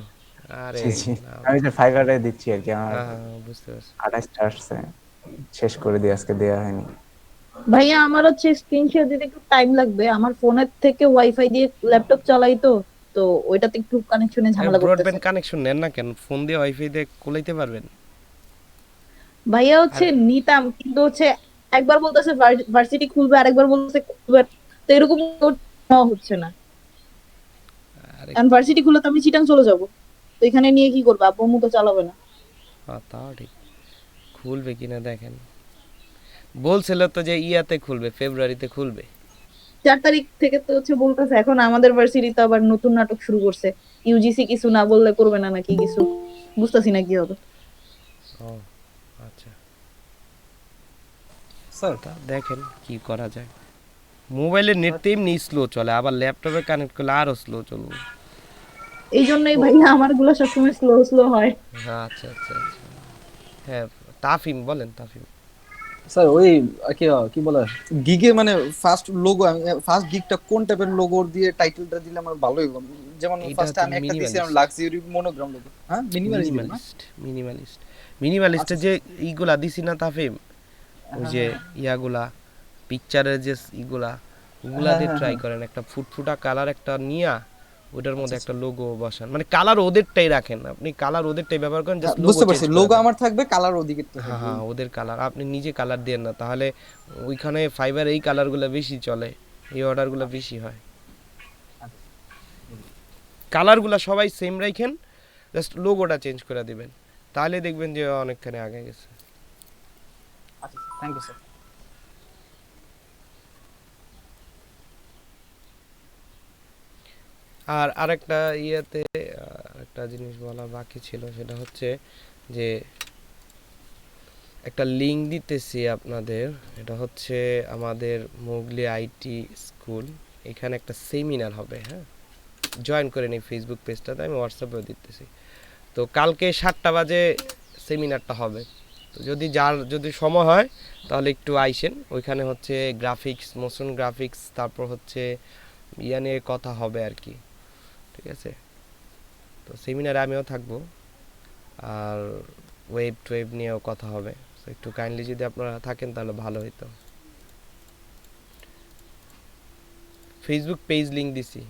আরে জি জি, না, আমি যে ফাইবারে দিচ্ছি আর কি, আমার হ্যাঁ হ্যাঁ বুঝতে পারছি। 28টা আসছে, শেষ করে দিয়ে আজকে দেয়া হয়নি। ভাইয়া আমার হচ্ছে স্ক্রিন শেয়ার দিতে একটু টাইম লাগবে, আমার ফোনের থেকে ওয়াইফাই দিয়ে ল্যাপটপ চালাই তো, তো ওইটাতে একটু কানেকশনে ঝামেলা করতেছে। ব্রডব্যান্ড কানেকশন নেন না কেন? ফোন দিয়ে ওয়াইফাই দিয়ে কোলাইতে পারবেন। ভাইয়া হচ্ছে নিতাম, কিন্তু হচ্ছে একবার বলতেছে ভার্সিটি খুলবে, আরেকবার বলতেছে খুলবে না। তো এরকম নেওয়া হচ্ছে না। আরে এখন ভার্সিটি খুলে তো আমি চিটাং চলে যাব, তো এখানে নিয়ে কি করবো, আব্বু আম্মু তো চালাবে না। তাও ঠিক, খুলবে কিনা দেখেন। বলছিল তো যে ইয়াতে খুলবে, ফেব্রুয়ারিতে খুলবে। 4 তারিখ থেকে তো হচ্ছে বলতেছে, এখন আমাদের ভার্সিটি তো আবার নতুন নাটক শুরু করছে, ইউজিসি কিছু না বললে করবে না নাকি কিছু, বুঝতেছি না কি হবে। ও আচ্ছা, স্যার তা দেখেন কি করা যায়। মোবাইলের নেট তো এমনি স্লো চলে, আবার ল্যাপটপে কানেক্ট করলে আরো স্লো চলবে। এই জন্যই ভাইয়া আমার গুলো সবসময় স্লো স্লো হয়। আচ্ছা আচ্ছা আচ্ছা, হ্যাঁ তাফিম বলেন, তাফিম। স্যার ওই কি কি বলে গিগে মানে ফার্স্ট লোগো, আমি ফার্স্ট গিগটা কোন টাইপের লোগো দিয়ে টাইটেলটা দিলে আমার ভালো হইব? যেমন এটা ফার্স্টে হচ্ছে আমি একটা দিয়েছিলাম মিনিমালিস্ট। Luxury monogram logo. হ্যাঁ মিনিমালিস্ট না? মিনিমালিস্ট মিনিমালিস্টের যে ইগুলা দিছি না তাফিম, ওই যে ইয়াগুলা পিকচারের যে ইগুলা, ওগুলা দিয়ে ট্রাই করেন, একটা ফুটফুটা কালার একটা নিয়া ওটার মধ্যে একটা লোগো বসান, মানে কালার ওদেরটাই রাখেন, আপনি কালার ওদেরটাই ব্যবহার করেন, জাস্ট লোগো বুঝতে পারছি, চেঞ্জ লোগো করে দেন। আমার থাকবে, কালার ওদিকে তো হ্যাঁ থাকবে। হ্যাঁ ওদের কালার, আপনি নিজে কালার দেন না, তাহলে ওইখানে ফাইবার এই কালারগুলো বেশি চলে, এই অর্ডারগুলো বেশি হয়। কালারগুলো সবাই সেম রাখেন, জাস্ট লোগোটা চেঞ্জ করে দিবেন, তাহলে দেখবেন যে অনেকখানি আগে গেছে। আচ্ছা থ্যাংক ইউ স্যার। আর আরেকটা ইয়েতে একটা জিনিস বলা বাকি ছিল, সেটা হচ্ছে যে একটা লিঙ্ক দিতেছি আপনাদের, এটা হচ্ছে আমাদের মোগলি আইটি স্কুল, এখানে একটা সেমিনার হবে, হ্যাঁ জয়েন করে নিই ফেসবুক পেজটাতে, আমি হোয়াটসঅ্যাপেও দিতেছি। তো কালকে 7টা বাজে সেমিনারটা হবে, তো যদি সময় হয় তাহলে একটু আইসেন, ওইখানে হচ্ছে গ্রাফিক্স, মোশন গ্রাফিক্স, তারপর হচ্ছে ইয়া নিয়ে কথা হবে আর কি, ঠিক আছে? তো সেমিনারে আমিও থাকবো, আর ওয়েব নিয়েও কথা হবে, তো একটু কাইন্ডলি যদি আপনারা থাকেন তাহলে ভালো হতো। ফেসবুক পেজ লিংক দিছি।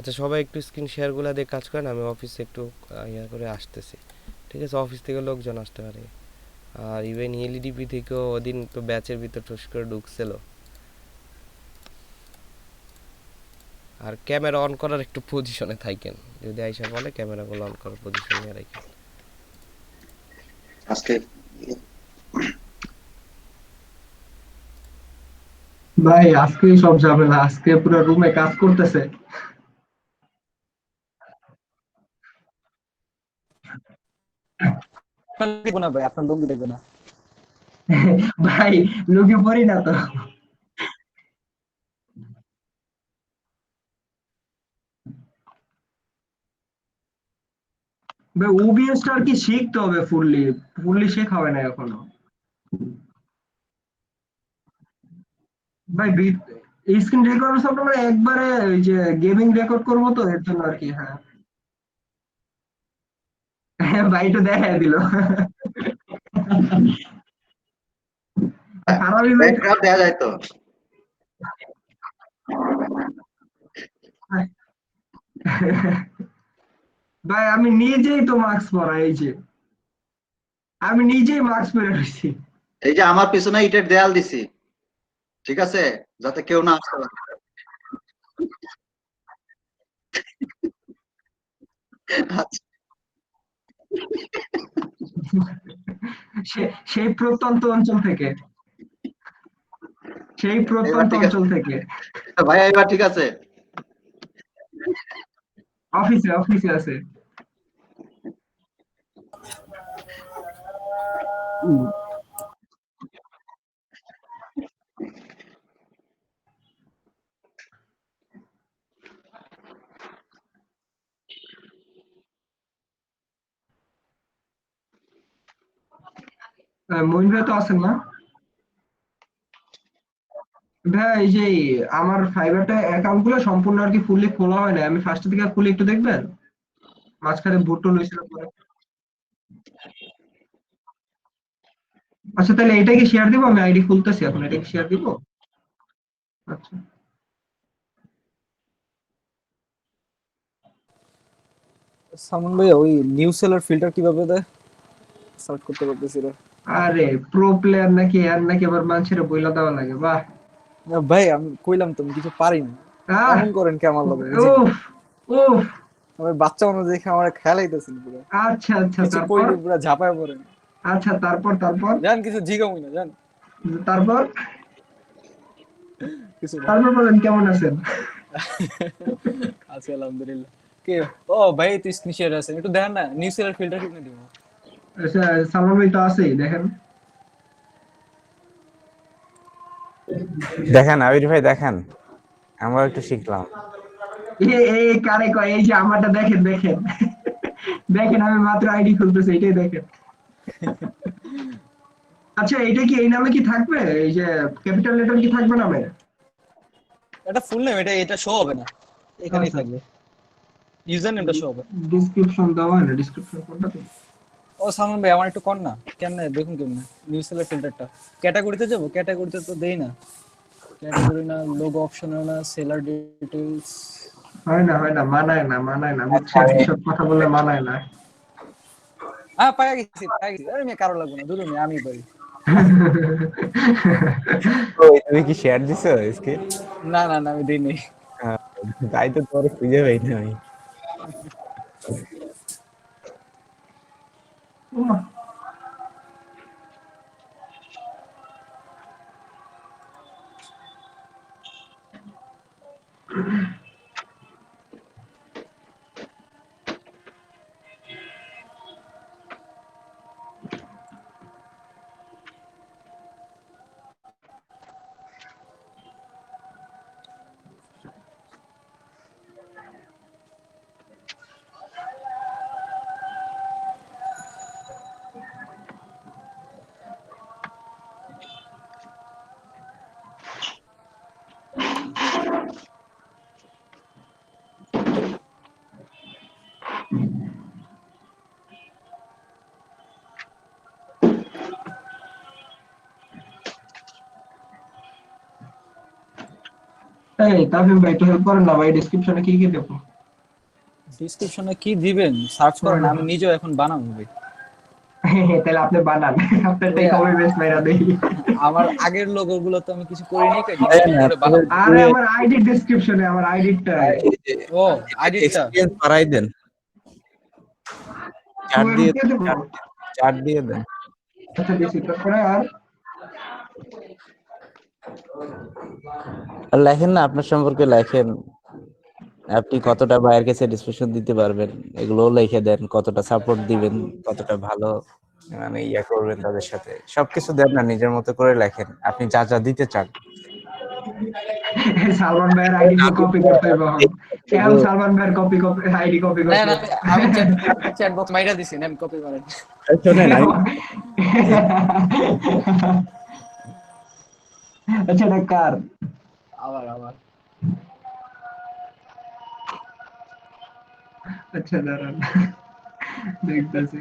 আচ্ছা সবাই একটু স্ক্রিন শেয়ারগুলো দিয়ে কাজ করেন, আমি অফিসে একটু ইয়া করে আসতেছি। ঠিক আছে, অফিস থেকে লোকজন আসতে পারে। আর ইভেন এলইডিপি থেকেও ওদিন তো ব্যাচের ভিতর টুস করে ঢুকছিল। আর ক্যামেরা অন করার একটু পজিশনে থাকেন, যদি আইসা বলে ক্যামেরাগুলো অন করার পজিশনে রাখেন। আজকে ভাই আজকে সব ঝামেলা, আজকে পুরো রুমে কাজ করতেছে। আপনার দেখবো না ভাই, আপনার লোক দেখবে না। ভাই লোকে পড়ি না তো। ভাই ওবিএসটা আর কি শিখতে হবে ফুললি, ফুললি শেখা হয় না এখনো। ভাই স্ক্রিন রেকর্ড সব আমরা একবারে ওই যে গেমিং রেকর্ড করবো তো এর জন্য আর কি। হ্যাঁ হ্যাঁ ভাই তো দেখাই দিল। খারাপই ভাই। ব্যাকগ্রাউন্ড দেয়া যায় তো। ভাই আমি নিজেই তো মাস্ক পরা, এই যে আমি নিজেই মাস্ক পরে রয়েছি। এই যে আমার পিছনে ইটের দেয়াল দিছি, ঠিক আছে, যাতে কেউ না আসতে পারে। আচ্ছা, সেই প্রত্যন্ত অঞ্চল থেকে, সেই এবার প্রত্যন্ত ঠিক আছে অঞ্চল থেকে। ভাই, এবার ঠিক আছে। অফিসে অফিসে আছে। মইন ভাই তো আছেন না? ভাই এই যে আমার ফাইবারটা অ্যাকাউন্ট গুলো সম্পূর্ণ আর কি ফুললি খোলা হয় না, আমি ফার্স্ট থেকে খুলে একটু দেখবেন, মাঝখানে ভুট্টো লইছিল পরে। আচ্ছা তাহলে এটা কি শেয়ার দিব, আমি আইডি খুলতেছি এখন, এটা কি শেয়ার দিব? আচ্ছা সালমান ভাই ওই নিউ সেলার ফিল্টার কিভাবে দেয়, সার্চ করতে পারতেছি না। আরে প্রো প্লেয়ার নাকি আর নাকি আবার মানুষের বইলা দেওয়া লাগে, বাহ। না ভাই আমি কইলাম তো আমি কিছু পারি না, আহ এমন করেন কি আমার লগে বুঝি না। উফ উফ। আমি বাচ্চা মানুষ দেখে আমার খেলাইতেছেন পুরো, আচ্ছা আচ্ছা কিছু তারপর। কইলে পুরো ঝাঁপায় পড়েন। আচ্ছা তারপর তারপর জান কিছু জিগামই না, জান তারপর কিছু না। তারপর বলেন কেমন আছেন? আছি আলহামদুলিল্লাহ। কে? ও ভাই তুই স্ক্রিন শেয়ার আছে একটু দেখেন না, নিউ সেলার ফিল্টার কিনে দিব। আচ্ছা সালমান ভাই তো আছেই, দেখেন। দেখেন আবির ভাই, দেখেন আমরা একটু শিখলাম। এই কারে কয়, এই যে আমারটা দেখেন দেখেন। দেখেন আমি মাত্র আইডি খুলতেছি, এটাই দেখেন। আচ্ছা এটা কি এই নামে কি থাকবে, এই যে ক্যাপিটাল লেটার কি থাকবে নামে? এটা ফুল নেম, এটা শো হবে না, এখানেই আচ্ছা থাকবে, ইউজার নেমটা শো হবে। ডিসক্রিপশন দেওয়া হয় না, ডিসক্রিপশন কোনটা তো? ও সালমান ভাই আমার একটু কর না, কেমনে দেখুন কেমনে নিউ সেলার ফিল্টারটা। ক্যাটাগরিতে যাবো, ক্যাটাগরিতে তো দেই না, ক্যাটাগরি না, লোগো অপশনে না, সেলার ডিটেইলস। হয় না মানায় না, মানায় না, বুঝছেন এসব কথা বলে মানায় না। পাইয়া গেছি পাইয়া গেছি, আরে আমি কারো লাগবে না, দুটো আমি পারি। ওই তুমি কি শেয়ার দিছো স্ক্রিন? না না না আমি দিই নাই। তাই তো তোর খুঁজে পাই না আমি। এই তামিম ভাই একটু হেল্প করেন না ভাই, ডেসক্রিপশনে কি কি দেবো? ডিসক্রিপশনে কি দিবেন সার্চ করেন, আমি নিজেও এখন বানাবো ভাই। তাহলে আপনি বানান, আপনারটাই ওই কপি পেস্ট মাইরা দেই। আমার আগের লোগো গুলো তো আমি কিছু করিনি, এই নতুন না, করে বানাবো। আরে আমার আইডি ডেসক্রিপশনে, আমার আইডিটাই ও আইডিটা এক্সপিরিয়েন্স বাড়াই দেন, চার্ট দিয়ে দিয়ে দেবো। চার্ট দিয়ে দেন। আচ্ছা দিছি, তারপরে আর আর লেখেন না, আপনার সম্পর্কে লেখেন, আপনি কতটা বাইরের কাছে স্যাটিসফ্যাকশন দিতে পারবেন, এগুলোও লিখে দেন, কতটা সাপোর্ট দিবেন, কতটা ভালো মানে ইয়া করবেন তাদের সাথে, সবকিছু দেন না, নিজের মতো করে লেখেন আপনি যা যা দিতে চান। সালমান ভাইয়ের আইডি কপি করতে হবে এখন। এখন সালমান ভাইয়ের আইডি কপি না করতে না, হবে। আমি চ্যাট বক্স মাইরা দিছি, নেন কপি করেন। শোনেন আচ্ছা এটা কার? আবার আবার আচ্ছা দাঁড়ান, দেখতেছি।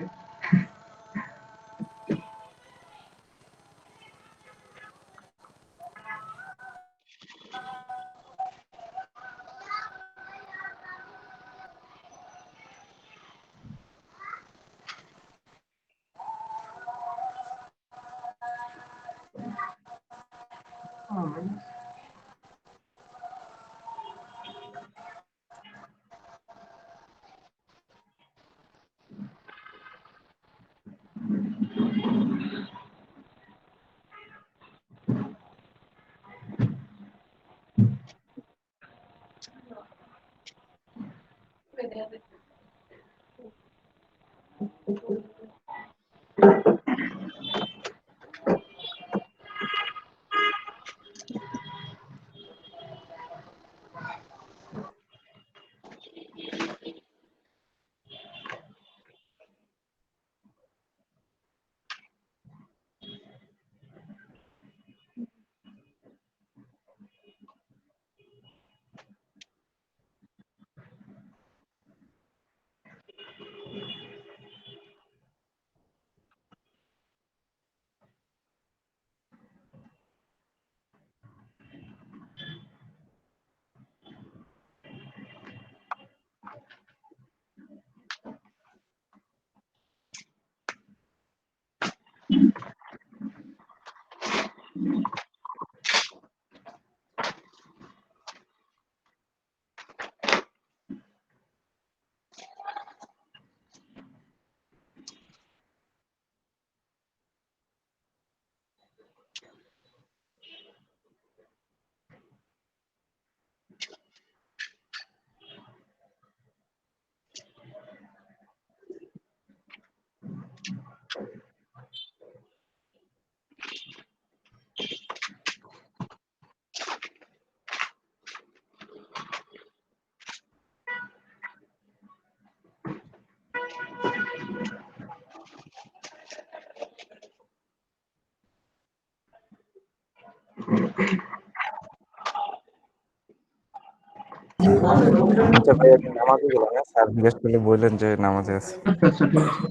আচ্ছা ভাই, আপনি নামাজে গেলেন না, স্যার জিজ্ঞেস করলে বললেন যে নামাজে আছে। আচ্ছা আচ্ছা ঠিক আছে।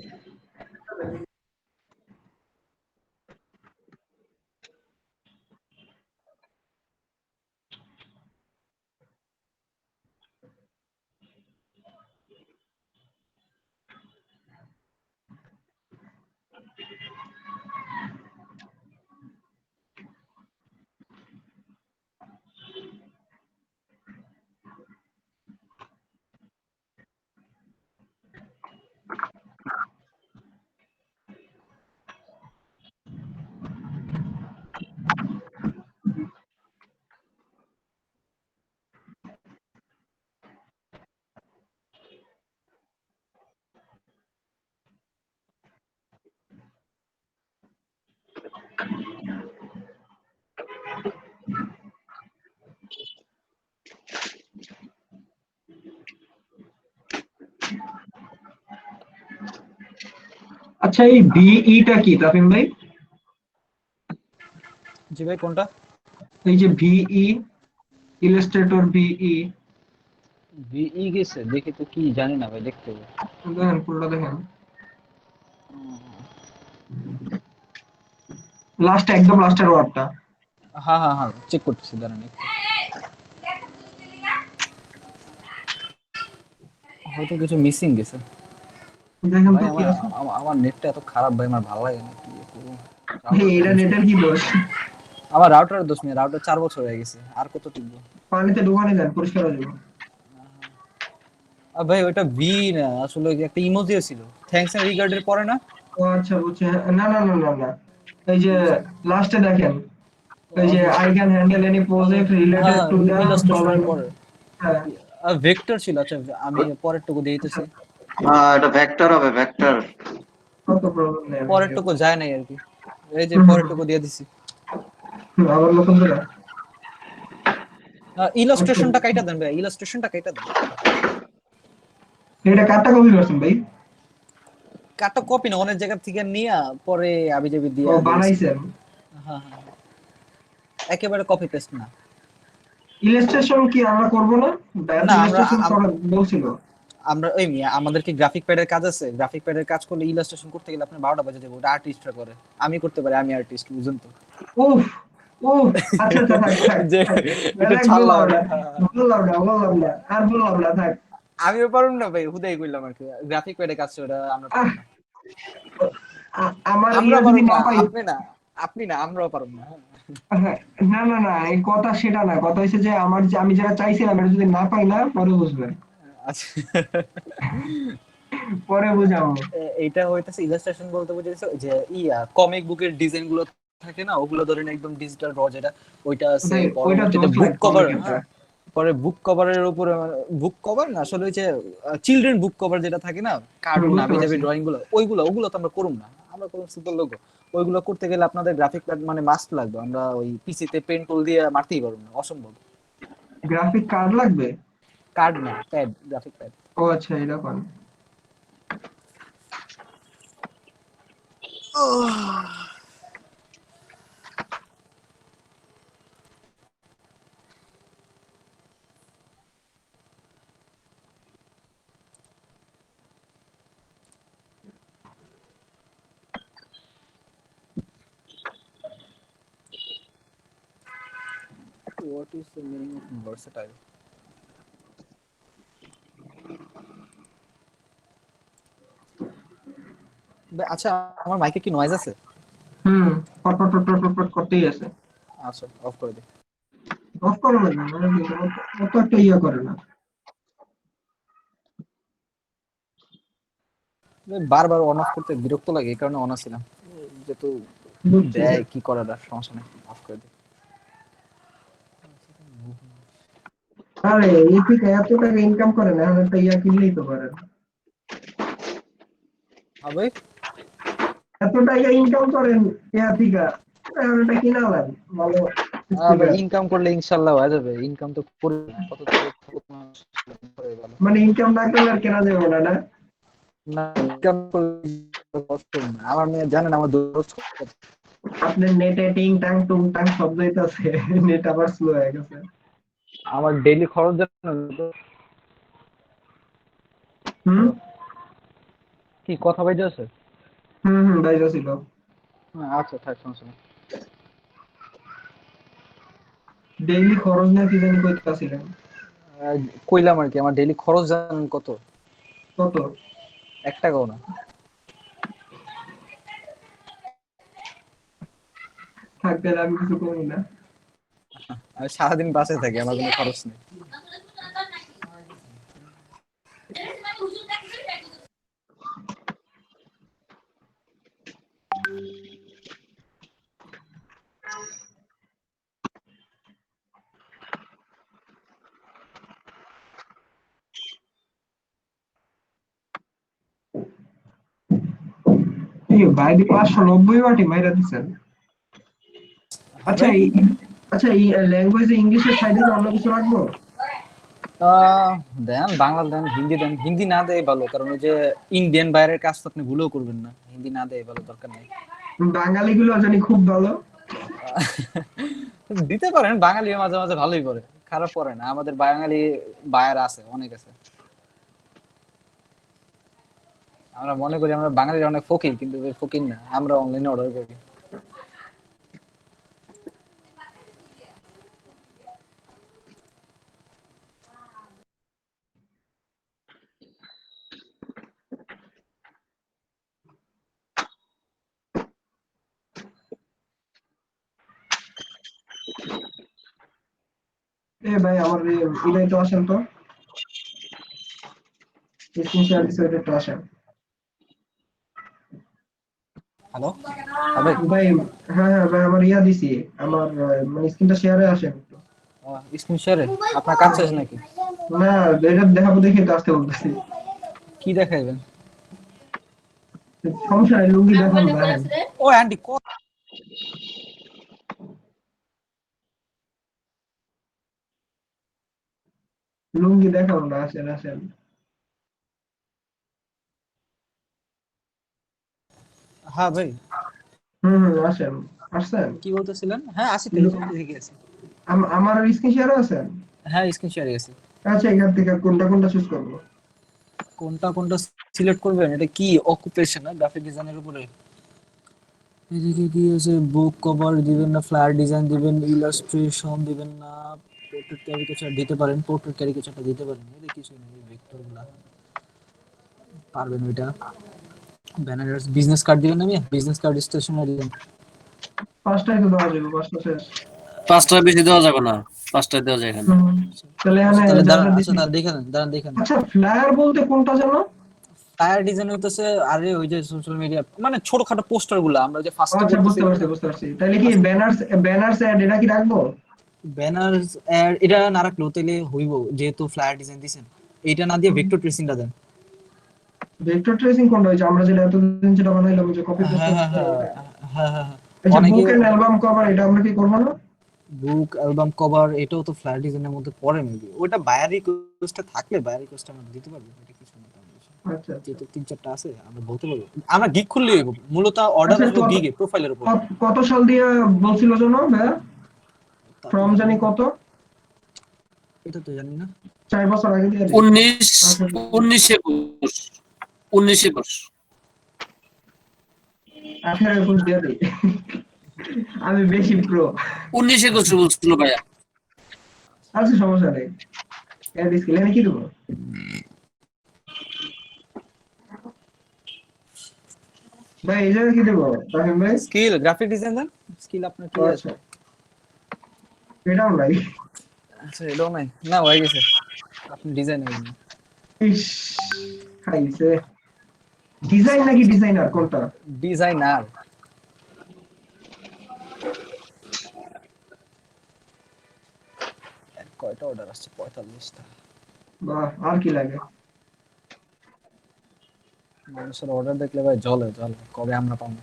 আচ্ছা এই ভিইটা কি তাফিম ভাই? জি ভাই কোনটা? এই যে ভিই, ইলাস্ট্রেটর ভিই, ভিই গেছে দেখি তো, কি জানি না ভাই, দেখতে হবে। দেখেন পুরোটা দেখেন, লাস্ট একদম লাস্টের ওয়ার্ডটা। হ্যাঁ হ্যাঁ হ্যাঁ, চেক করতেছি, দাঁড়ান একটু। হয়তো কিছু মিসিং গেছে। দেখেন ভাই তো কি আমার আছে। আমার নেটটা এত খারাপ ভাই, আমার ভালো লাগে না, কি করবো। এই রাউটারটা এটা ইউজ নেটের করি। কি দোষ? আমার রাউটারের দোষ নেই, রাউটার 4 বছর হয়ে গেছে, আর কত টিকবো। পানিতে ঢোকানি দেন, পরিষ্কার হয়ে যাবে। আর ভাই ওইটা ভি না, আসলে ওই যে একটা ইমোজিও ছিল, থ্যাঙ্কস এন্ড রিগার্ডের পরে না। ও আচ্ছা, বুঝছি। না না না না না, এই যে লাস্টে দেখেন, এই যে I can handle any project related হ্যাঁ, টু দ্য ইলাস্ট্রেশনের ফলোইং। পরে হ্যাঁ, ভেক্টর ছিল। আচ্ছা আমি পরের টুকু দিতেছি, এটা ভেক্টর হবে, ভেক্টর। কত প্রবলেম নেই আমি পরের দিয়ে টুকু দেবো। যায় নাই আর কি। এই যে হুম, হুম, পরের হুম। টুকু দিয়ে দিছি। আবার নতুন করে। আচ্ছা, ইলাস্ট্রেশনটা কাইটা দেন ভাই, ইলাস্ট্রেশনটা কাইটা দেন। এটা কাটটা কপি করছেন ভাই? কাটা কপি না, অনেক জায়গা থেকে নিয়ে পরে আবি যাবি ও দিয়া দিয়েছি। বানাইছেন। হ্যাঁ হ্যাঁ, একেবারে কপি পেস্ট না। ইলাস্ট্রেশন কি আমরা করব না? ব্যাস না আমরা ইলাস্ট্রেশন করা বলছিল। আমরা ওই মিয়া, আমাদের কি গ্রাফিক প্যাডের কাজ আছে? গ্রাফিক প্যাডের কাজ করলে ইলাস্ট্রেশন করতে গেলে আপনার 12টা বাজে যাবে, ওটা আর্টিস্টরা করে। আমি করতে পারি, আমি আর্টিস্ট, বুঝুন তো। উফ, উফ। আচ্ছা আচ্ছা, থাক থাক যে থাক। এটা বেলেগ ছাড়লাম বললাম আমি। না, বললাম না, আর বললাম না, থাক। আমিও পারুম না ভাই, হুদাই কইলাম আর কি। গ্রাফিক প্যাডে কাজ ওটা আমরা আহ, পারুম না। আমার আমরা ইয়া যদি পারুম না না, পাই। আপনি না, আপনি না, আমরাও পারুম না। হ্যাঁ, না না না, এই কথা সেটা না, কথা হচ্ছে যে আমার যে আমি যেটা চাইছিলাম এটা যদি না পাই না, পরে বুঝবেন। আচ্ছা, পরে বুঝাবো। এইটা হইতাছে ইলাস্ট্রেশন বলতে বুঝাইছে যে কমিক বুকের ডিজাইন গুলো থাকে না, ওগুলো ধরেন একদম ডিজিটাল র যেটা, ওইটা আছে। ভাই ওইটা পরবর্তীতে জোস বুক লাগে কভার, কমিকেরটা। হ্যাঁ। পরে বুক কভারের উপরে, বুক কভার না আসলে ওই যে চিলড্রেন বুক কভার যেটা থাকে না, কার্টুন বুঝতে আবি যাবি পারছি। ড্রয়িং গুলো, ওগুলো তো আমরা করুম না। আমরা করুম সিম্পল লোগো। ওইগুলো করতে গেলে আপনাদের গ্রাফিক প্যাড মানে মাস্ট লাগবে, আমরা ওই পিসি তে পেন টুল দিয়ে মারতেই পারবো না, অসম্ভব। গ্রাফিক কার্ড লাগবে? কার্ড না, প্যাড, গ্রাফিক প্যাড। ও আচ্ছা, এরকম। What is the meaning of versatile? আচ্ছা, আমার মাইকে কি নয়েজ আছে? হুম, পট পট পট পট পট পট করতেই আছে। আচ্ছা, অফ করে দিই। অফ করো না, মানে অত একটা ইয়ে করে না। বারবার অন অফ করতে বিরক্ত লাগে, এই কারণে অন ছিলাম। যেহেতু বুঝছি। দেয়, কি করার, আর সমস্যা নেই, অফ করে দিই। আরে এই থেকে এত টাকা ইনকাম করেন, এখন একটা ইয়া কিনলেই তো পারেন। হবে। এত টাকা ইনকাম করেন ইয়া থেকে, এখন একটা কিনা লাগ ভালো আবার স্পিকার। ইনকাম করলে ইনশাল্লাহ হয়ে যাবে, ইনকাম তো করি না, কত হয়ে গেল। মানে ইনকাম না করলে আর কেনা যাবে না, না? না, ইনকাম করলে কষ্ট না। আমার মেয়ে জানেন আমার দোষ কত। আপনার নেটে টিং টাং টুং টাং শব্দ হইতাছে, নেট আবার স্লো হয়ে গেছে। আমার ডেইলি খরচ জানেন তো। হুম হ্যালো, কি কথা বাইজে আছে? হুম হুম, বাইরে ছিল। আচ্ছা, থাক, সমস্যা নেই। ডেইলি খরচ না কি জানি কইতাছিলেন। আহ, কইলাম আর কি, আমার ডেইলি খরচ জানেন কত? কত? 1 টাকাও না। থাকতে আমি কিছু করি না। আমি সারাদিন বাসে থাকি, আমার কোনো খরচ নেই। এই বাইরে 590 ওয়াটি মাইরা দিছেন। হ্যাঁ আচ্ছা ভাই। এই আচ্ছা এই ল্যাঙ্গুয়েজে ইংলিশের সাইডে কি অন্য কিছু রাখবো? দেন বাংলা দেন, হিন্দি দেন। হিন্দি না দেয় ভালো, কারণ ওই যে ইন্ডিয়ান বাইরের কাজ তো আপনি ভুলেও করবেন না। হিন্দি না দেয় ভালো, দরকার নাই। বাঙালি গুলো জানি খুব ভালো। দিতে পারেন, বাঙালি মাঝে মাঝে ভালোই করে, খারাপ করে না। আমাদের বাঙালি বায়ার আছে, অনেক আছে। আমরা মনে করি আমরা বাঙালিরা অনেক ফকির, কিন্তু ফকির না, আমরা অনলাইনে অর্ডার করি। ভাই আমার এটাই তো আসেন তো স্ক্রিন শেয়ার দিছে ওইটা একটু আসেন হ্যালো হ্যাঁ ভাই ভাই হ্যাঁ ভাই আমার দিছি আমার মানে স্ক্রিনটা শেয়ারে আসেন একটু স্ক্রিন শেয়ারে আপনার কাজ শেষ নাকি? না এটা দেখাবো দেখে তো আসতে বলতেছি কি দেখাইবেন? সমস্যা নাই লুঙ্গি দেখাবো দেখেন ও আন্টি লুঙ্গি দেখাবো না আসেন আসেন হ্যাঁ ভাই আসেন আসছেন কি বলতেছিলেন? হ্যাঁ আসি তো দেখে আছি। আমার স্ক্রিন শেয়ারে আছেন হ্যাঁ স্ক্রিন শেয়ারে আছি। আচ্ছা এখান থেকে কোনটা চুজ করবো কোনটা সিলেক্ট করবেন? এটা কি অকুপেশন না গ্রাফিক ডিজাইনের উপরে? এদিকে কি আছে, বুক কভার দিবেন না, ফ্লায়ার ডিজাইন দিবেন, ইলাস্ট্রেশন দিবেন না, পোর্ট্রেট ক্যারিকেচার দিতে পারেন, পোর্ট্রেট ক্যারিকেচারটা দিতে পারেন। এটা কিছু নেই, ভেক্টরগুলা পারবেন ওইটা। ব্যানার্স বিজনেস কার্ড দিবেন না, আমি বিজনেস কার্ড স্টেশনারি দিবেন। পাঁচটাই তো দেওয়া যাবে পাঁচটা শেষ 5টা বেশি দেওয়া যাবে না, 5টায় দেওয়া যায় এখানে। তাহলে তাহলে দাঁড়ান, যা আচ্ছা দাঁড়ান দেখেন, দেখেন। আচ্ছা ফ্লায়ার বলতে কোনটা জানো ফ্লায়ার ডিজাইন হইতেছে আরে ওই যে সোশ্যাল মিডিয়া মানে ছোটখাটো পোস্টার গুলা আমরা যে ফার্স্টে আচ্ছা করতেছি। বুঝতে পারছি তাহলে কি ব্যানার্স অ্যাড এটা কি রাখবো ব্যানার্স এড এটা না রাখলেও তাহলে হইব, যেহেতু ফ্লায়ার ডিজাইন দিছেন। এইটা না দিয়ে ভেক্টর ট্রেসিংটা দেন। ভেক্টর ট্রেসিং কোনটা হইছে আমরা এতদিন যেটা বানাইলাম যে কপি পেস্ট হ্যাঁ হ্যাঁ হ্যাঁ হ্যাঁ হ্যাঁ আচ্ছা অনেকে বুক এন্ড অ্যালবাম কভার এটা আমরা কি করব না বুক অ্যালবাম কভার এটাও তো ফ্লায়ার ডিজাইনের মধ্যে পড়ে মেবি। ওটা বায়ার রিকোয়েস্টটা থাকলে বায়ার রিকোয়েস্ট আমরা দিতে পারবো, এটা কিছু না। আচ্ছা যেহেতু 3-4টা আছে আমরা বলতে পারবো, আমরা গিগ খুললেই হইব। মূলত অর্ডার আচ্ছা, আসবে গিগে প্রোফাইলের উপর। কত সাল দিয়ে বলছিল জানো ভাইয়া ফ্রম জানি কত এটা তো জানি না। 4 বছর আগে দিয়ে 19 19 21 18 দিয়ে দিই আমি বেশি প্রো 19 বলছিল ভাইয়া। আচ্ছা সমস্যা নেই এর স্কিল আমি কি দেবো ভাই এই জায়গায় কি দেবো রাহিম ভাই স্কিল গ্রাফিক ডিজাইন দেন। স্কিল আপনার কি আছে? আচ্ছা এটাও নাই আচ্ছা এটাও নাই না, হয়ে গেছে। আপনি ডিজাইনার না। ইস খাইছে ডিজাইন নাকি ডিজাইনার কোনটা ডিজাইনার। কয়টা অর্ডার আসছে? 45টা। বাহ আর কি লাগে মানুষের অর্ডার দেখলে ভাই জ্বলে কবে আমরা পাবো।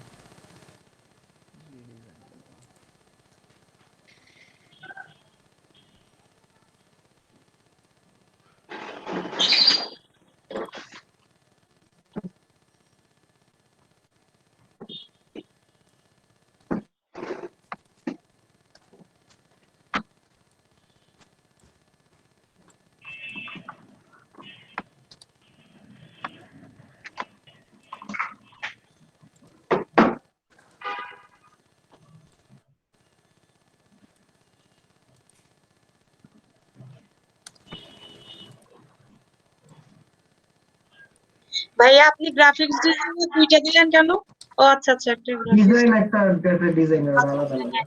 ভাইয়া আপনি গ্রাফিক্স ডিজাইনের 2টা দিলেন কেন? ও আচ্ছা একটা গ্রাফিক্স ডিজাইন একটা ডিজাইনার আলাদা আলাদা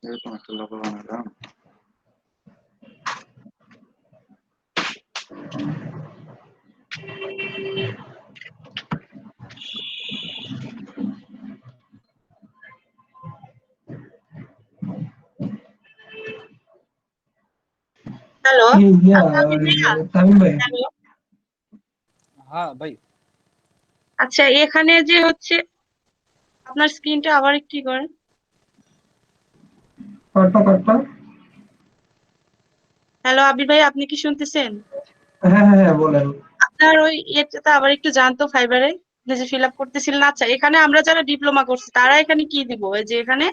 এরকম একটা লোগো বানালাম। হ্যালো, ইয়া আবির ভাইয়া, তামিম ভাই। হ্যালো। হ্যাঁ ভাই। আচ্ছা, এখানে যে হচ্ছে আপনার স্ক্রিনটা আবার একটু করেন। কটটা। হ্যালো আবির ভাই, আপনি কি শুনতেছেন? হ্যাঁ বলেন। আপনার ওই ইয়েটা আবার একটু জানতো ফাইবারে যে ফিল আপ করতেছিলেন। আচ্ছা, এখানে আমরা যারা ডিপ্লোমা করছি তারা এখানে কি দিব? ওই যে এখানে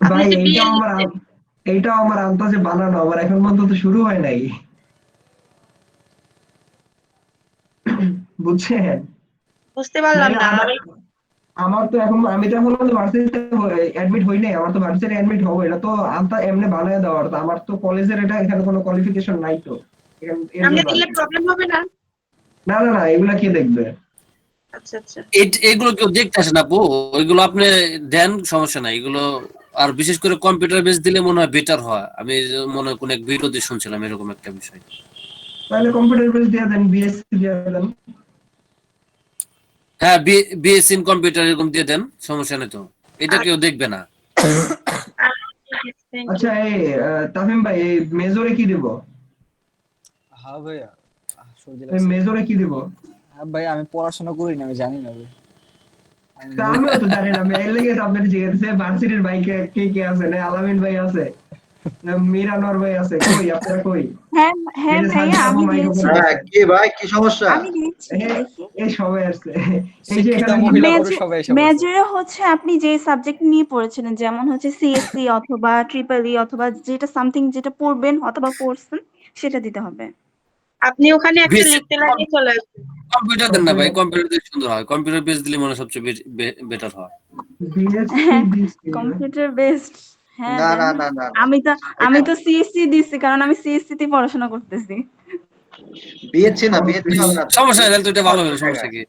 আপনি ভাই যে বিএ লিখছেন, এইটাও আমার আন্দাজে বানানো, আমার এখন পর্যন্ত শুরু হয় নাই, বুঝছেন? বুঝতে পারলাম নাহলে না। আমার আমার তো এখন, আমি তো এখন ভার্সিটিতে অ্যাডমিট হই নাই, আমার তো ভার্সিটিতে অ্যাডমিট হবো, এটা তো আনতা এমনি বানায় দেওয়ার, তো আমার তো কলেজের এটা এখানে কোনো কোয়ালিফিকেশন নাই তো, এর সামনে জন্য আর দিলে কি। প্রবলেম হবে না? না এগুলা কে দেখবে? আচ্ছা আচ্ছা। এগুলো কেউ দেখতে আসে না আপু, ওইগুলো আপনি দেন, সমস্যা নাই এগুলো। আর বিশেষ করে কম্পিউটার বেস দিলে মনে হয় বেটার হয়। আমি মনে হয় কোন এক ভিডিওতে শুনছিলাম এরকম একটা বিষয়। তাহলে কম্পিউটার বেস দিয়ে দেন, বিএসসি দিয়ে দেন। হ্যাঁ, বিএসসি ইন কম্পিউটার এরকম দিয়ে দেন, সমস্যা নেই তো। এটা কেউ দেখবে না। Thank you. আচ্ছা এই তামিম ভাই, এই মেজরে কি দিব? হ্যাঁ ভাইয়া, সর্দি লাগছে। মেজরে কি দিব? হ্যাঁ ভাই, আমি পড়াশোনা করি না, আমি জানি না ভাই। আমি তা আমিও তো জানি না, আমি এর লেগে তো আপনার জিজ্ঞেস, ভার্সিটির ভাই কে আছে, না আলামিন ভাই আছে, না মির আনোয়ার ভাই আছে, কই আপনারা কই? হ্যাঁ এই হ্যাঁ যে ভাইয়া, সাজ্জাদ আপু আমি দিয়েছি। মাইক্রোফোন হ্যাঁ, আছে, কি ভাই, কি সমস্যা? আমি দিয়েছি, দেখি। এই সবাই আসছে। এই যে শিক্ষিত এখানে মহিলা পুরুষ মেজর সবাই এসে পড়ছে। মেজরে হচ্ছে আপনি যে সাবজেক্ট নিয়ে পড়েছিলেন, যেমন হচ্ছে সিএসসি অথবা ট্রিপল ই অথবা যেটা সামথিং যেটা পড়বেন অথবা পড়ছেন, সেটা দিতে হবে। আপনি ওখানে একটা বিএসসি লিখতে লাগিয়ে চলে আসবেন। কম্পিউটার দেন না ভাই, কম্পিউটার দিয়ে সুন্দর হয়, কম্পিউটার বেস দিলে মনে হয় সবচেয়ে বেটার হয়। বিএসসি হ্যাঁ, দিছি। Computer based. হ্যাঁ না দেন। না না না না, আমি তো এটা আমি তো সিএসসি দিচ্ছি, কারণ আমি সিএসসি তে পড়াশোনা করতেছি। বিএসসি না, বিএসসি হবে না তো, সমস্যা নেই, তাহলে তো বিএসসি এটা ভালো অন্য হলো, সমস্যা জায়গায়। কি।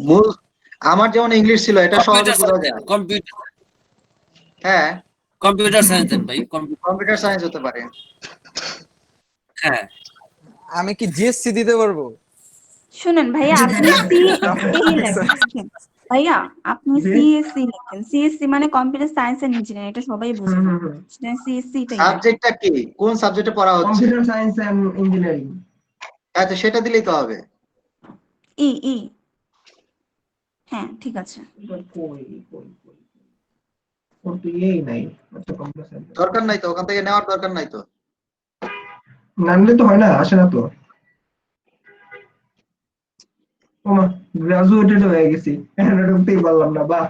মূল আমার যেমন ইংলিশ ছিল, এটা সহজে কম্পিউটার বোঝা সায়েন্স, যায়। কম্পিউটার হ্যাঁ, কম্পিউটার সায়েন্স দেন ভাই, কম্পিউটার সায়েন্স হতে পারে। হ্যাঁ। আমি কি জিএসসি দিতে পারবো? শুনেন ভাইয়া, আপনি সিএসসি লেখেন। ভাইয়া, আপনি সিএসসি লেখেন। সিএসসি মানে কম্পিউটার সায়েন্স এন্ড ইঞ্জিনিয়ারিং, এটা সবাই বুঝবে। সেটা সিএসসি টাই লেখেন। সাবজেক্টটা কি, কোন সাবজেক্টে পড়া হচ্ছে? Computer science and engineering. আচ্ছা, সেটা দিলেই তো হবে। ই ই হ্যাঁ, ঠিক আছে। কই কই কই ওর তো এই নাই। আচ্ছা কম্পিউটার সায়েন্স দরকার নাই তো, ওখান থেকে নেওয়ার দরকার নাই তো। নামলে তো হয় না, আসে না তো। ওমা, গ্রাজুয়েটেড হয়ে গেছি, এখন ঢুকতেই পারলাম না, বাহ।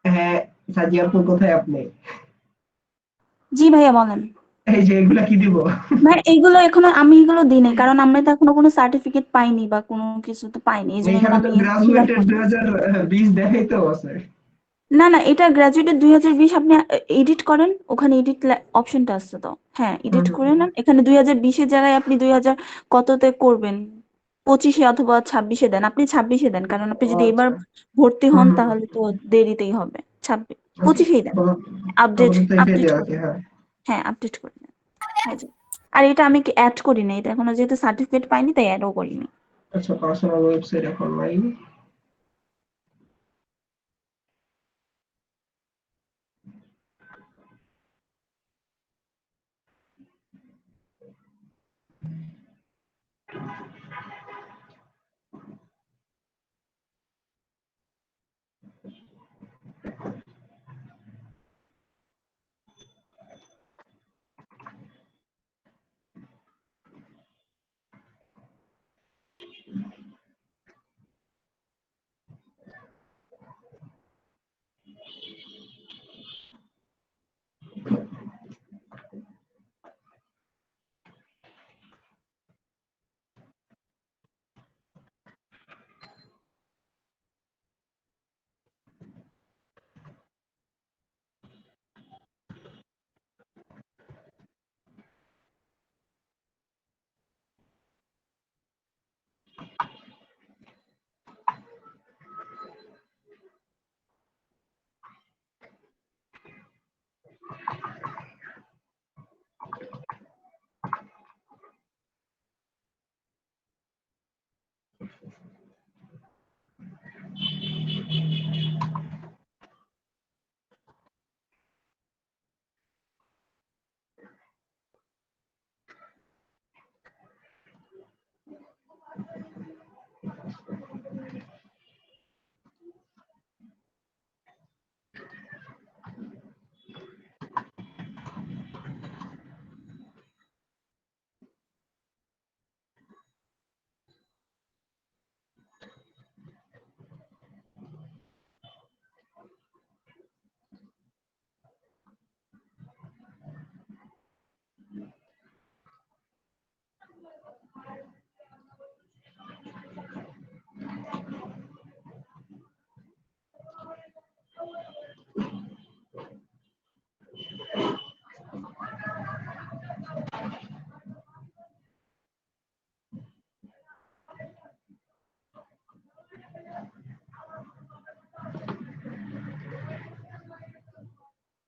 হ্যাঁ, সাজিয়াপুর কোথায় আপনি? জি ভাইয়া বলেন। এই যে এগুলা কি দিব? ভাই এগুলো এখনো আমি এগুলো দিই নাই, কারণ আমরা তো এখনো কোনো সার্টিফিকেট পাইনি বা কোনো কিছু তো পাইনি, এই জন্য এগুলো এইখানে তো আমি ফিল আপ গ্রাজুয়েটেড করি। 2020 দেখাই তো আছে। না না, এটা গ্রাজুয়েটের 2020 আপনি এডিট করেন, ওখানে এডিট অপশনটা আছে তো। হ্যাঁ, এডিট করে নেন, এখানে 2020 এর জায়গায় আপনি 2000 কততে করবেন, 25-এ অথবা 26-এ দেন। আপনি 26-এ দেন, কারণ আপনি ও যদি এবার আচ্ছা। ভর্তি হন তাহলে তো দেরিতেই হবে। 25-এই দেন। আপডেট আপাতত এটাই আপডেট দেওয়া করে আছে, নেন। হ্যাঁ। হ্যাঁ, আপডেট করে নেন। হয়ে যাবে। আর এটা আমি কি অ্যাড করি না, এটা এখনো যেহেতু সার্টিফিকেট পাইনি তাই অ্যাডও করিনি। আচ্ছা, পার্সোনাল ওয়েবসাইট এখন নাই।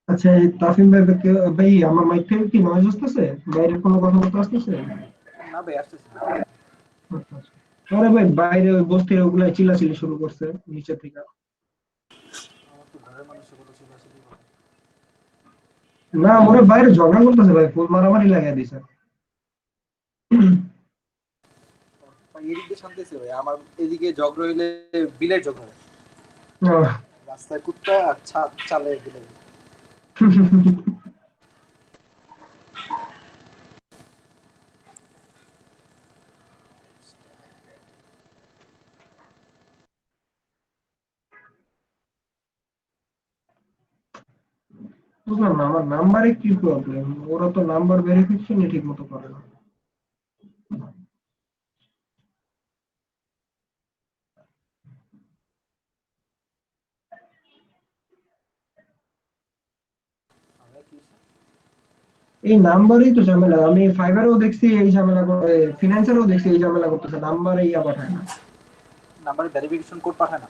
আচ্ছা, এই তাফিম ভাই ভাই, আমার মাইক থেকে কি নয়েজ আসতেছে? বাইরের কোনো কথাবার্তা আসতেছে? না ভাই আসতেছে না। আচ্ছা, আচ্ছা। আরে ভাই, বাইরে ওই বস্তির ওগুলা চিল্লাচিল্লি শুরু করছে নিচে থেকে। আমার তো ঘরের মানুষের কথা ছিল আসলে। না, মনে হয় বাইরে ঝগড়া করতেছে ভাই, ফুল মারামারি লাগাই দিছে। ভাই এদিক দিয়ে শান্তি আছে ভাই, আমার এদিকে ঝগড়া হইলে বিলের ঝগড়া হয়। আহ, রাস্তায় কুত্তা আর চালে বিলে। বুঝলাম না, আমার নাম্বারে কি প্রবলেম? ওরা তো নাম্বার ভেরিফিকেশনই ঠিক মতো করে না। এই নাম্বারই তো ঝামেলা। আমি ফাইবারেও দেখছি এই ঝামেলা, ফিনান্সারেও দেখছি এই ঝামেলা করতেছে, নাম্বারে ইয়া পাঠায় না। নাম্বারে ভেরিফিকেশন কোড পাঠায় না,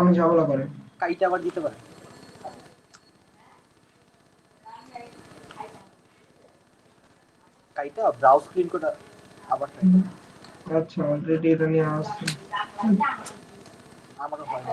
অনেক ঝামেলা করে। কাইটা আবার দিতে পারে। কাইটা ব্রাউজ স্ক্রিন কোড আবার try করে। আচ্ছা, অলরেডি এটা নিয়ে আসছে। আমারও হয় না।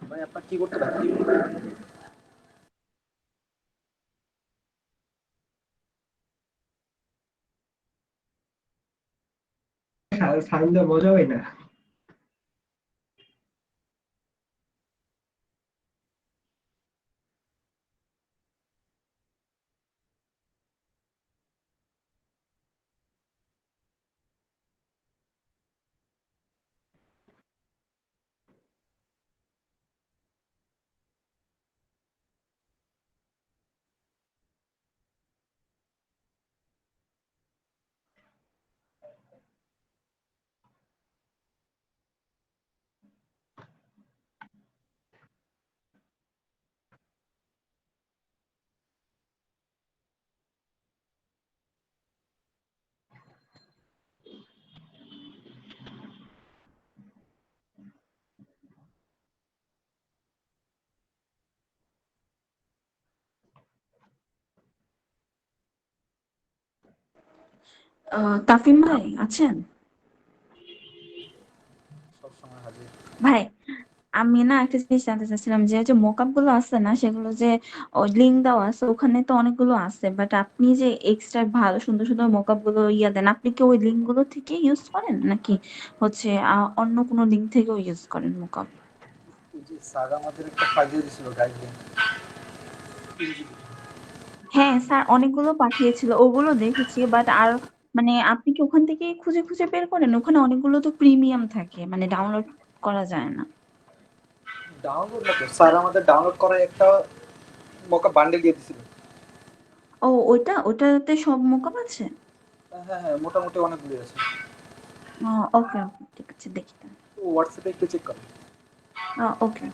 ভাই আপনার কি করতে লাগবে? সাইন দেওয়া মজা হয় না। তাফিম ভাই আছেন? সবসময় হাজির। ভাই আমি না একটা জিনিস জানতে চাচ্ছিলাম যে যে মোকআপ গুলো আছে না সেগুলো যে লিঙ্ক দেওয়া আছে ওখানে তো অনেকগুলো আছে, বাট আপনি যে এক্সট্রা ভালো সুন্দর সুন্দর মোকআপ গুলো ইয়া দেন, আপনি কি ওই লিঙ্ক গুলো থেকে ইউজ করেন নাকি হচ্ছে অন্য কোনো লিঙ্ক থেকেও ইউজ করেন মোকআপ? ওই যে স্যার আমাদের একটা ফাইল দিয়ে দিছিল গাইডলাইন। হ্যাঁ স্যার অনেকগুলো পাঠিয়েছিল, ওগুলো দেখেছি, বাট আর মানে আপনি কি ওখান থেকে খুঁজে খুঁজে বের করেন? ওখানে অনেকগুলো তো প্রিমিয়াম থাকে, মানে ডাউনলোড করা যায় না। ডাউনলোড না তো, স্যার আমাদের ডাউনলোড করা একটা মকা বান্ডেল দিয়ে দিছিল। ও ওটাতে সব মোকআপ আছে? হ্যাঁ হ্যাঁ, মোটামুটি অনেকগুলো আছে। ওকে ওকে, ঠিক আছে দেখি। তো হোয়াটসঅ্যাপে একটু চেক করো। ওকে।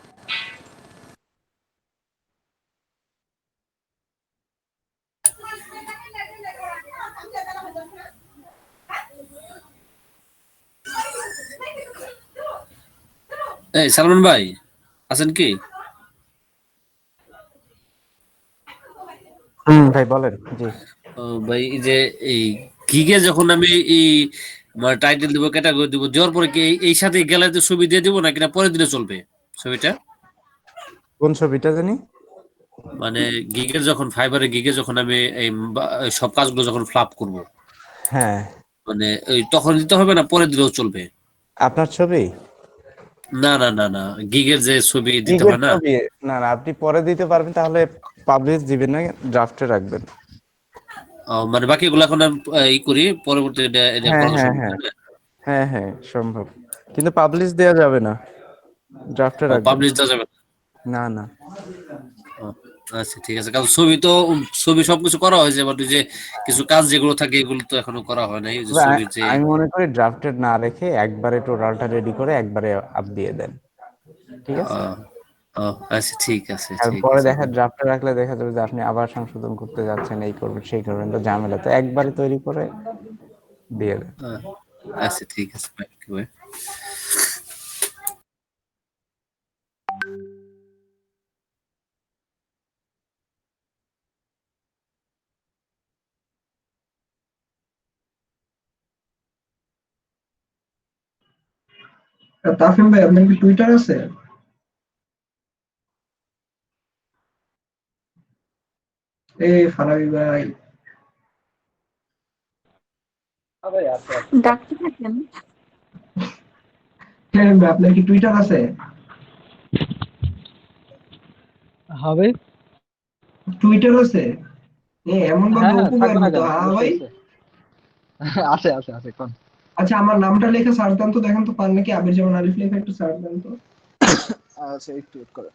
এই সালমান ভাই আছেন কি? ভাই বলেন। জি ভাই এই যে এই গিগে যখন আমি এই মানে টাইটেল দিব, ক্যাটাগরি দিব, দেওয়ার পরে কি এই সাথে গ্যালারিতে ছবি দিয়ে দিব নাকি না পরের দিনে চলবে ছবিটা? কোন ছবিটা জানি? মানে গিগের যখন ফাইবারে গিগে যখন আমি এই সব কাজগুলো যখন ফ্লাপ করব, হ্যাঁ, মানে ওই তখন দিতে হবে না পরে দিলেও চলবে? আপনার ছবি? না না না না, গিগের যে ছবি দিতে গিগের হয় না। ছবি? না না, আপনি পরে দিতে পারবেন, তাহলে পাবলিশ দিবেন না, ড্রাফটে রাখবেন। মানে বাকিগুলো এখন আমি ই করি, পরবর্তী এটা হ্যাঁ করা হ্যাঁ সম্ভব হ্যাঁ না? হ্যাঁ হ্যাঁ সম্ভব, কিন্তু পাবলিশ দেওয়া যাবে না, ড্রাফটে রাখবেন। পাবলিশ দেওয়া যাবে না? না না, ও, আচ্ছা ঠিক আছে, কারণ ছবি সবকিছু করা হয়েছে, বাট যে কিছু কাজ যেগুলো থাকে এগুলো তো এখনো করা হয় নাই, ওই যে তবে ছবির যে। আমি মনে করি ড্রাফটেড না রেখে একবারে টোটালটা রেডি করে একবারে আপ দিয়ে দেন, ঠিক আছে? আহ, আচ্ছা ঠিক আছে আর ঠিক পরে আছে। দেখা ড্রাফটে রাখলে দেখা যাবে যে আপনি আবার সংশোধন করতে যাচ্ছেন, এই করবেন সেই করবেন, তো ঝামেলা, তো একবারে তৈরি করে দিয়ে দেন। আহ, আচ্ছা ঠিক আছে ভাই। তাফিম ভাই, আপনার কি টুইটার আছে? এই ফারাবি ভাই, ভাই আছে আছে। ডাকতে থাকেন। হ্যাঁ ভাই, আপনার কি টুইটার আছে? হবে। টুইটার আছে? এমন ভাবে হ্যাঁ হ্যাঁ, অপু থাকবে ভাইয়ের না মতো, কেন, হ্যাঁ অবশ্যই ভাই। আছে। আছে আছে আছে কোন। আচ্ছা, আমার নামটা লেখা সার্চ দেন তো, দেখেন তো পান নাকি। আবির যেমন আরিফ লেখা একটু সার্চ দেন তো। আচ্ছা একটু ওয়েট করো।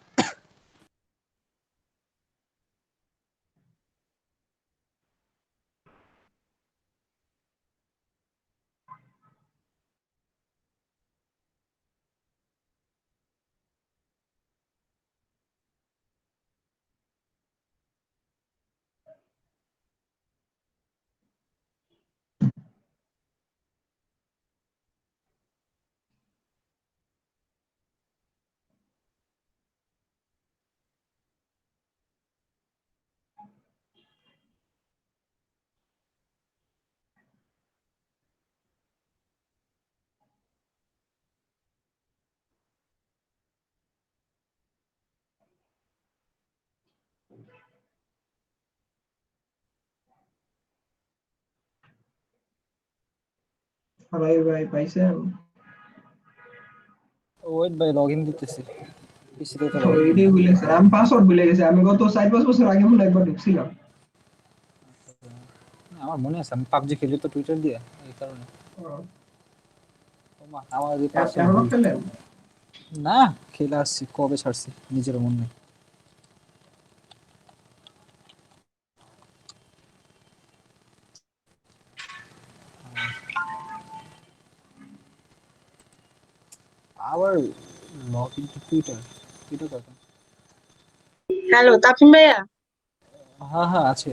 ফারাবি ভাই পাইছেন? ওয়েট ভাই, লগইন দিতেছি। পিসিতে তো লগইন এটাই ভুলে গেছে, আমি পাসওয়ার্ড ভুলে গেছি। আমি গত 4-5 বছর আগে মনে হয় একবার ঢুকছিলাম। আমার মনে আছে, আমি পাবজি খেলি তো টুইটার দিয়ে, এই কারণে। ওমা, আমার এই পাসওয়ার্ড এখনো ভুল। খেলেন? না, খেলে আসছি, কবে ছাড়ছি নিজের মনে নেই। আবার লগ ইন টু টুইটার, এটা কত? হ্যালো তাফিম ভাইয়া। হ্যাঁ হ্যাঁ আছে।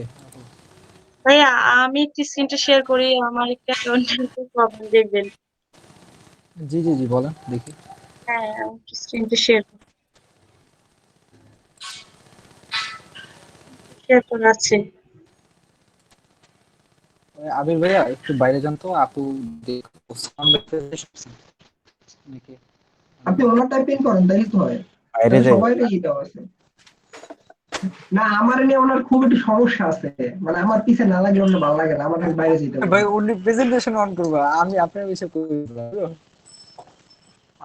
ভাইয়া আমি একটি স্ক্রিনটা শেয়ার করি, আমার একটা অ্যাকাউন্টে প্রবলেম দেখবেন। জি জি জি, বলেন দেখি। হ্যাঁ, স্ক্রিনটা শেয়ার করা আছে। আবির ভাইয়া একটু বাইরে যান তো, আপু দেখো sound নাকি আপনি ওনারটাই পিন করেন, তাই তো হয়। বাইরে তাহলে যাই। সবাই এই দেওয়া আছে। না আমার নিয়ে ওনার খুব একটু সমস্যা আছে, মানে আমার পিছে না লাগে ওনার ভালো লাগে না, আমার খালি বাইরে যেতে হবে। ভাই উনি প্রেজেন্টেশন অন করবো, আমি আপনার বিষয়ে করি না, বুঝলো?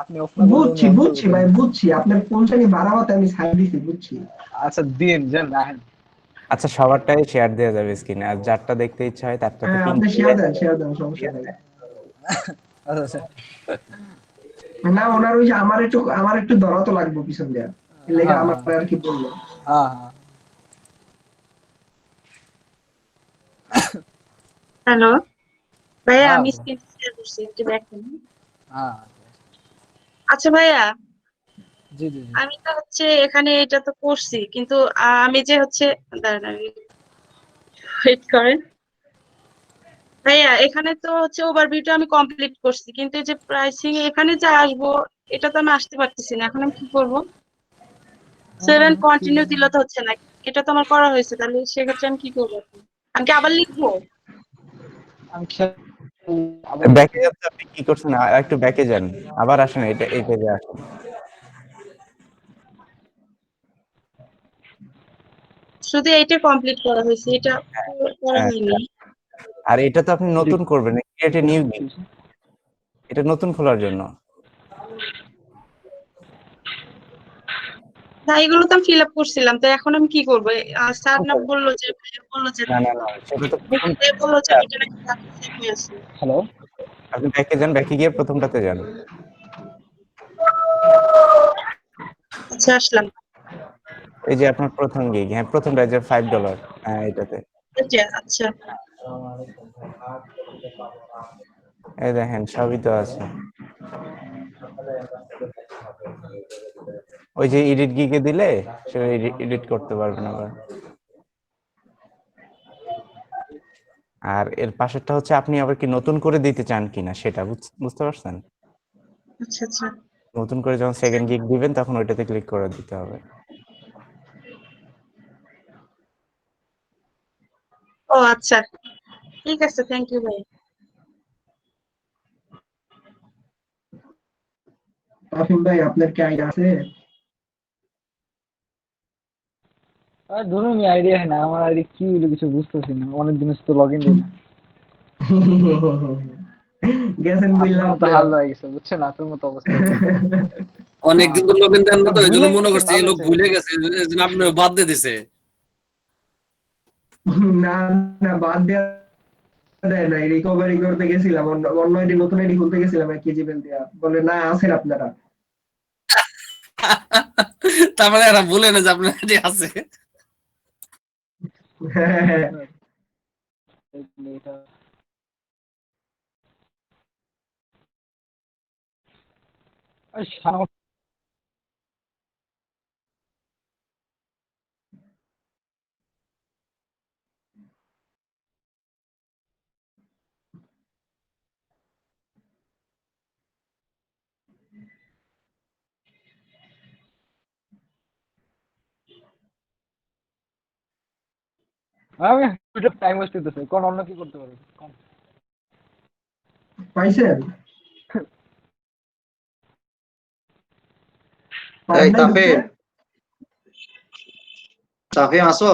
আপনি অফ না করলে উনি বুঝছি অন করবে বুঝছি ভাই কেমনে? বুঝছি, আপনার কোন শ্রেণী বাড়াবাতে আমি ছাড় দিছি, বুঝছি। আচ্ছা দিন যান রাখেন। আচ্ছা সবারটাই শেয়ার দেওয়া যাবে স্ক্রিনে, আর যারটা দেখতে ইচ্ছা হয় তারটাতে হ্যাঁ পিন আপনি করে শেয়ার দেন সমস্যা নেই। আচ্ছা আচ্ছা। না ওনার ওই যে আমার একটু ধরা তো লাগবে পিছন দিয়ে, এর লেগে হ্যাঁ আমার হ্যাঁ আর কি বললো। হ্যাঁ হ্যাঁ। হ্যালো ভাইয়া, হ্যাঁ আমি bro, স্ক্রিন শেয়ার করছি, একটু দেখেন। হ্যাঁ আচ্ছা ভাইয়া, জি জি জি। আমি তো হচ্ছে এখানে এটা তো করছি, কিন্তু আমি যে হচ্ছে, দাঁড়ান ওয়েট করেন ভাইয়া, এখানে তো হচ্ছে ওভারভিউটা আমি কমপ্লিট করছি, কিন্তু এই যে প্রাইসিং এখানে যে আসবো, এটা তো আমি আসতে পারতেছি না। এখন আমি কি করব? সেভেন কন্টিনিউ দিলে তো হচ্ছে না। এটা তো আমার করা হয়েছে, তাহলে সেক্ষেত্রে আমি কি করবো এখন? আমি কি আবার লিখবো? আমি আবার ব্যাকে যাতে আপনি কি করছেন, আর একটু ব্যাকে যান, আবার আসেন এই পেজে আসেন। শুধু এইটা কমপ্লিট করা হয়েছে, এটা করা হ্যাঁ, হয়নি। আর এটা তো আপনি নতুন করবেন, ক্রিয়েট এ নিউ গেম, এটা নতুন খোলার জন্য। না, এগুলো তো আমি ফিল আপ করছিলাম, তো এখন আমি কি করবো? স্যার না বললো যে না সেটা তো প্রথম। বললো যে এটা নাকি সেভ হয়ে আছে। হ্যালো। আপনি ব্যাকে যান, ব্যাকে গিয়ে প্রথমটাতে যান। আচ্ছা আসলাম। এই যে আপনার প্রথম গিগ, হ্যাঁ প্রথমটা যে $5, হ্যাঁ এটাতে। আচ্ছা এই দেখেন সবই তো আছে। ওই যে এডিট গিগে দিলে সে এডিট করতে পারবেন আবার। আর এর পাশেরটা হচ্ছে আপনি আবার কি নতুন করে দিতে চান কিনা সেটা বুঝতে পারছেন। আচ্ছা আচ্ছা। নতুন করে যখন সেকেন্ড গিগ দিবেন তখন ওইটাতে ক্লিক করে দিতে হবে। ও আচ্ছা, ঠিক আছে, থ্যাংক ইউ ভাই। তাফিম ভাই আপনার কি আইডিয়া আছে? আর ধরুন আইডিয়া না, আমার আইডি কি হলো কিছু বুঝতেছি না, অনেক দিন তো লগ ইন দিই না। গেছেন বললাম আপনার মতো আপনি। হাল হয়ে গেছে বুঝছেন, আপনার মতো অবস্থা হয়েছে। অনেকদিন তো লগইন দেন না, তো এই জন্য ভুলে মনে গেছে করছে এই ভালো লোক হয়েছে। ভুলে গেছে, এই জন্য আপনি বাদ দিয়ে দিছে। না না বাদ দেয়া দেয় নাই, রিকভারি করতে গেছিলাম, অন্য আইডি নতুন আইডি খুলতে গেছিলাম, এক কেজি বেল দিয়া বলে না আছেন আপনারা। তার মানে এরা ভুলে না যে আপনার আইডি আছে। হ্যাঁ হ্যাঁ। এটা আর আমি টাইম ওয়েস্ট করতেছি, কোন অন্য কি করতে পারি কোন? পাইছেন? পারেন এই নাই ঢুকতে? তাফিম আসো?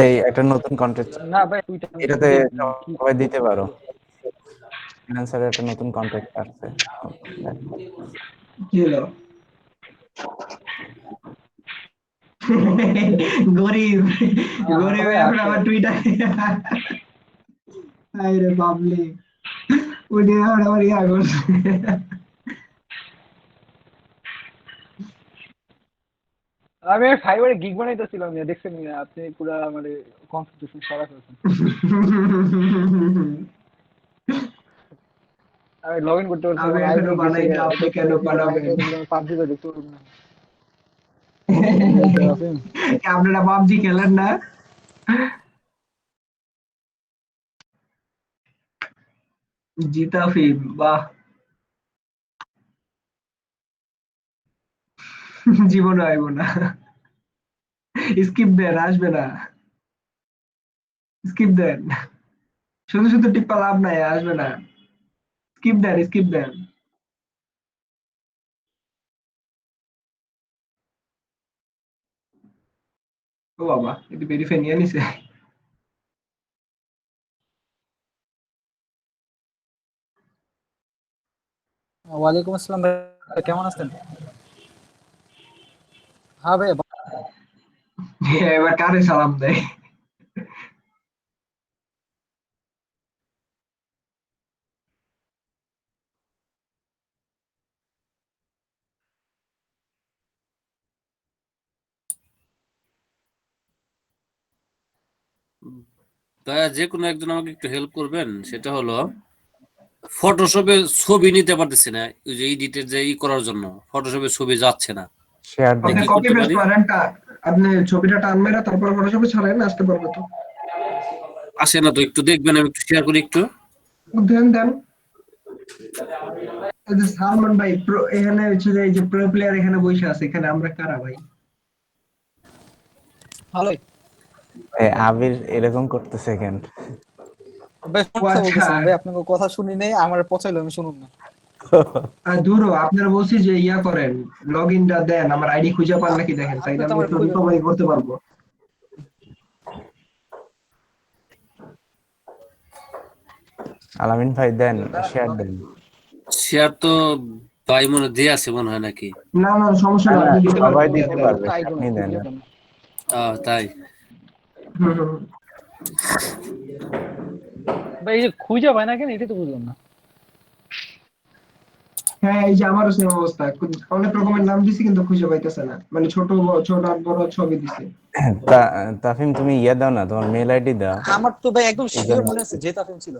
এই একটা নতুন কন্টেন্ট, না ভাই তুই এটাতে কি সবাই দিতে পারো। ফ্রিল্যান্সারের একটা নতুন কন্টেন্ট আসছে। কি হলো? গরিব গরিব হবে এখন আছে। আবার টুইটার। আরে বাবলি ওইটা এখন আবার ইয়া করছে। আমি ফাইবারে গিগ বানাইতেছিলাম, দেখছেন আপনি পুরো মানে কনসেন্ট্রেশন সারা ফেলছেন। আমি লগ ইন করতে পারছি আমি এবং এখনো আইডি গেছে বানাই না, আপনি কেন বানাবেন? পাবজি তো দেখতে পারবো না। আপনারা পাবজি খেলেন না? জিতা ফিল্ম বাহ। জীবনে আইব না। স্কিপ দেন, আসবে না। স্কিপ দেন। শুধু শুধু টিপ্পা লাভ নাই, আসবে না। স্কিপ দেন, স্কিপ দেন। ও বাবা, এটা ভেরিফাই নিয়ে নিছে। ওয়ালাইকুম আসসালাম ভাই, কেমন আছেন? হ্যাঁ ভাই, এবার কারে সালাম দেয়? দয়া যে কোনো একজন আমাকে একটু হেল্প করবেন, সেটা হলো ফটোশপে ছবি নিতে পারতেছি না, ওই যে এডিটের যে করার জন্য ফটোশপে ছবি যাচ্ছে না, শেয়ার আমি দেন। আপনি কি কপি করতে পেস্ট পারি? করেন, আপনি ছবিটা টান মেরা তারপর ফটোশপে ছাড়েন, আসতে পারবে তো। আসে না তো, একটু দেখবেন, আমি একটু শেয়ার করি একটু। দেন দেন। এই যে সালমান ভাই এখানে হচ্ছে যে এই যে প্রো প্লেয়ার এখানে বসে আছে, এখানে আমরা কারা ভাই? ভালোই। আবির এরকম করতেছে কেন? ভাই ও কথা আচ্ছা। বলতেছিলাম ভাই, আপনাকে কথা শুনি নাই, আমার পচাইলো, আমি শুনুন না। দূর আপনারা বলছি যে ইয়া করেন, লগ ইনটা দেন, আমার আইডি খুঁজে পান নাকি দেখেন, আপনি তাইলে তো আমি আমার একটু খুঁজে রিকভারি করতে পারবো। আলামিন ভাই দেন, শেয়ার দেন। শেয়ার তো ভাই মনে দিয়ে আছে মনে হয় নাকি? না না, সমস্যা না না, না, আপনি দিতে সবাই পারবেন, দেন দিতে দেন। পারবে, তাই আপনি দেন। খুঁজে পান। তাই হুম, হুম। ভাই এই যে খুঁজে পায় না কেন, এটা তো বুঝলাম না। হ্যাঁ, এই যে আমারও সেম অবস্থা, অনেক রকমের নাম দিছি কিন্তু খুঁজে পাইতেছে না, মানে ছোট ছোট আর বড় ছবি দিছি। তাফিম তুমি ইয়ে দাও না, তোমার মেল আইডি দাও। আমার তো ভাই একদম এই শিওর জন্য মনে আছে যে তাফিম ছিল।